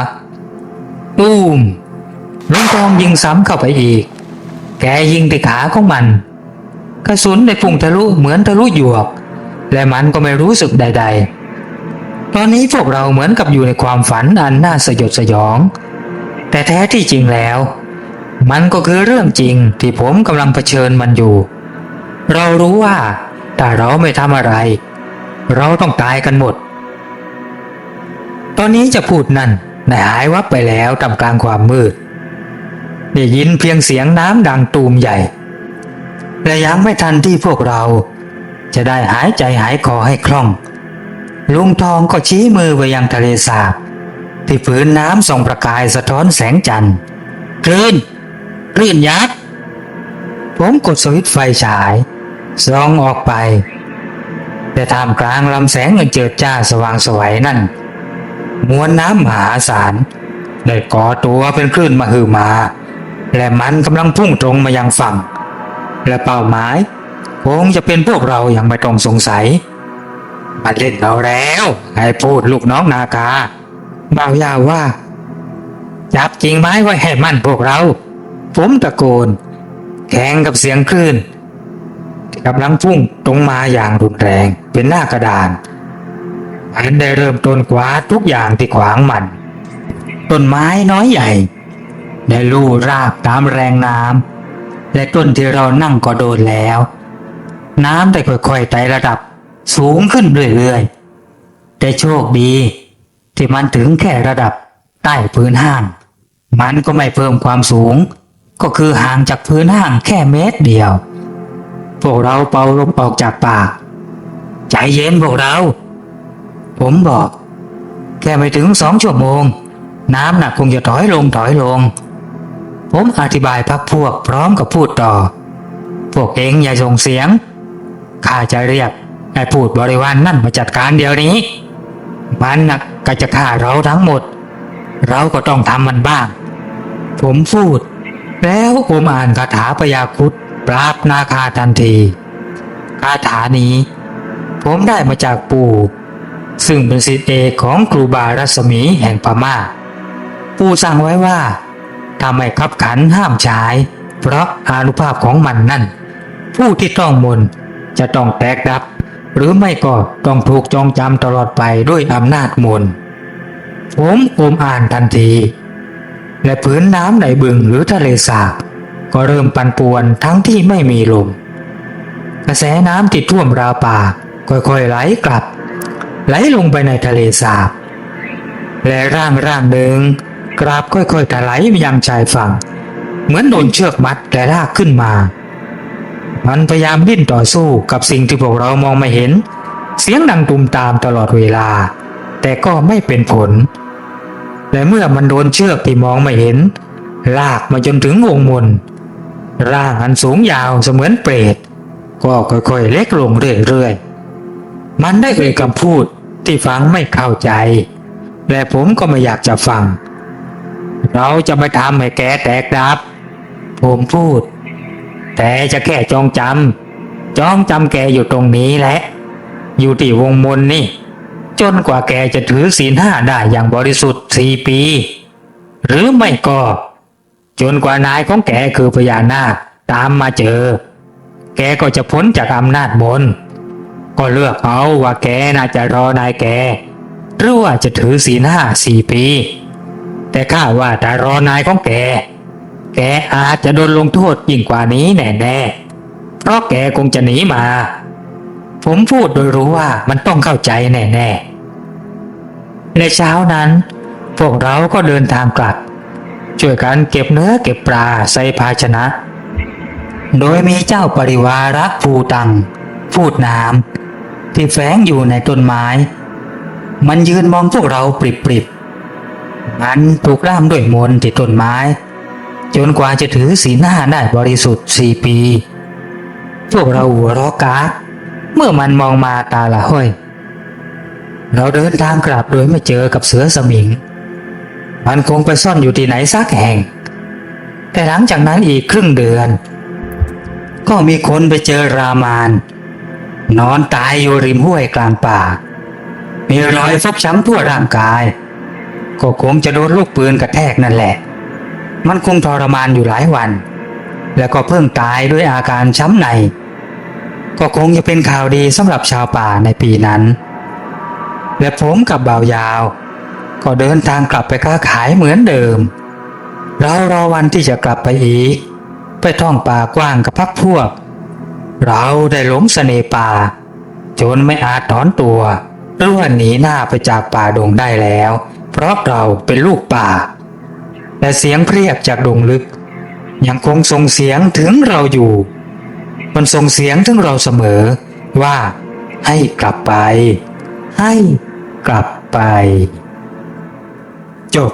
ตูมลุงทองยิงซ้ำเข้าไปอีกแกยิงที่ขาของมันกระสุนได้พุ่งทะลุเหมือนทะลุหยวกและมันก็ไม่รู้สึกใดๆตอนนี้พวกเราเหมือนกับอยู่ในความฝันอันน่าสยดสยองแต่แท้ที่จริงแล้วมันก็คือเรื่องจริงที่ผมกำลังเผชิญมันอยู่เรารู้ว่าถ้าเราไม่ทำอะไรเราต้องตายกันหมดตอนนี้จะพูดนั่นได้หายวับไปแล้วท่ามกลางความมืดได้ยินเพียงเสียงน้ำดังตูมใหญ่และยังไม่ทันที่พวกเราจะได้หายใจหายคอให้คล่องลุงทองก็ชี้มือไปยังทะเลสาบที่ผืนน้ำส่องประกายสะท้อนแสงจันทร์คลื่นยักษ์ผมกดสวิตช์ไฟฉายส่องออกไปแต่ท่ามกลางลำแสงอันเจิดจ้าสว่างไสวนั่นมวลน้ำมหาศาลได้ก่อตัวเป็นคลื่นมหึมาและมันกำลังพุ่งตรงมายังฝั่งและเป้าหมายคงจะเป็นพวกเราอย่างไม่ต้องสงสัยมันเล่นเราแล้วให้พูดลูกน้องนาคาบ่าวยาวว่าจับจริงไหมไว้ให้มั่นพวกเราผมตะโกนแข่งกับเสียงคลื่นที่กำลังพุ่งตรงมาอย่างรุนแรงเป็นหน้ากระดานมันได้เริ่มต้นกวาดทุกอย่างที่ขวางมันต้นไม้น้อยใหญ่ได้ลู่รากตามแรงน้ำและต้นที่เรานั่งก็โดนแล้วน้ำได้ค่อยๆไต่ระดับสูงขึ้นเรื่อยๆแต่โชคดีที่มันถึงแค่ระดับใต้พื้นห้างมันก็ไม่เพิ่มความสูงก็คือห่างจากพื้นห้างแค่เมตรเดียวพวกเราเป่าลมออกจากปากใจเย็นพวกเราผมบอกแค่ไม่ถึง2 ชั่วโมงน้ำน่ะคงจะถอยลงผมอธิบายพักพวกพร้อมกับพูดต่อพวกเองอย่าส่งเสียงข้าจะเรียกไอ้พูดบริวาร นั่นมาจัดการเดี๋ยวนี้มันน่ะก็จะฆ่าเราทั้งหมดเราก็ต้องทำมันบ้างผมพูดแล้วผมอ่านคาถาพยาครุฑปราบนาคาทันทีคาถานี้ผมได้มาจากปู่ซึ่งเป็นศิษย์เอกของครูบารัศมีแห่งพม่าปู่สั่งไว้ว่าถ้าไม่ขับขันห้ามใช้เพราะอานุภาพของมันนั่นผู้ที่ต้องมนต์จะต้องแตกดับหรือไม่ก็ต้องถูกจองจำตลอดไปด้วยอำนาจมนต์ผมอ่านทันทีและผืนน้ำในบึงหรือทะเลสาบก็เริ่มปั่นป่วนทั้งที่ไม่มีลมกระแสน้ำที่ท่วมราวป่าค่อยๆไหลกลับไหลลงไปในทะเลสาบและร่างหนึ่งกราบค่อยๆถลายไปยังชายฝั่งเหมือนโดนเชือกมัดและลากขึ้นมามันพยายามดิ้นต่อสู้กับสิ่งที่พวกเรามองไม่เห็นเสียงดังตุมตามตลอดเวลาแต่ก็ไม่เป็นผลและเมื่อมันโดนเชือกที่มองไม่เห็นลากมาจนถึงวงมนร่างอันสูงยาวเสมือนเปรตก็ค่อยๆเล็กลงเรื่อยๆมันได้เอ่ยคำพูดที่ฟังไม่เข้าใจและผมก็ไม่อยากจะฟังเราจะไม่ทำให้แกแตกดับผมพูดแต่จะแค่จองจำแกอยู่ตรงนี้แหละอยู่ที่วงมนนี่จนกว่าแกจะถือศีล 5ได้อย่างบริสุทธิ์4 ปีหรือไม่ก็จนกว่านายของแกคือพญานาคตามมาเจอแกก็จะพ้นจากอำนาจมนต์ ก็เลือกเอาว่าแกน่าจะรอนายแกหรือว่าจะถือศีล5 4 ปี แต่ข้าว่าถ้ารอนายของแกอาจจะโดนลงโทษยิ่งกว่านี้แน่ๆเพราะแกคงจะหนีมา ผมพูดโดยรู้ว่ามันต้องเข้าใจแน่ๆในเช้านั้นพวกเราก็เดินทางกลับช่วยกันเก็บเนื้อเก็บปลาใส่ภาชนะ โดยมีเจ้าปริวาระภูตังพูดน้ำที่แฝงอยู่ในต้นไม้ มันยืนมองพวกเราปริบๆมันถูกล่ามด้วยมนต์ที่ต้นไม้จนกว่าจะถือศีล5ได้บริสุทธิ์4 ปี พวกเราหัวเราะกากเมื่อมันมองมาตาละห้อยเราเดินทางกลับโดยไม่เจอกับเสือสมิงมันคงไปซ่อนอยู่ที่ไหนสักแห่งแต่หลังจากนั้นอีกครึ่งเดือนก็มีคนไปเจอรามานนอนตายอยู่ริมห้วยกลางป่ามีรอยฟกช้ำทั่วร่างกายก็คงจะโดนลูกปืนกระแทกนั่นแหละมันคงทรมานอยู่หลายวันแล้วก็เพิ่งตายด้วยอาการช้ำในก็คงจะเป็นข่าวดีสำหรับชาวป่าในปีนั้นและผมกับบ่าวยาวก็เดินทางกลับไปค้าขายเหมือนเดิมเรารอวันที่จะกลับไปอีกไปท่องป่ากว้างกับพรรคพวกเราได้หลงเสน่ห์ป่าจนไม่อาจถอนตัวหรือว่าหนีหน้าไปจากป่าดงได้แล้วเพราะเราเป็นลูกป่าและเสียงเพรียบจากดงลึกยังคงส่งเสียงถึงเราอยู่มันส่งเสียงถึงเราเสมอว่าให้กลับไปให้กลับไปจบ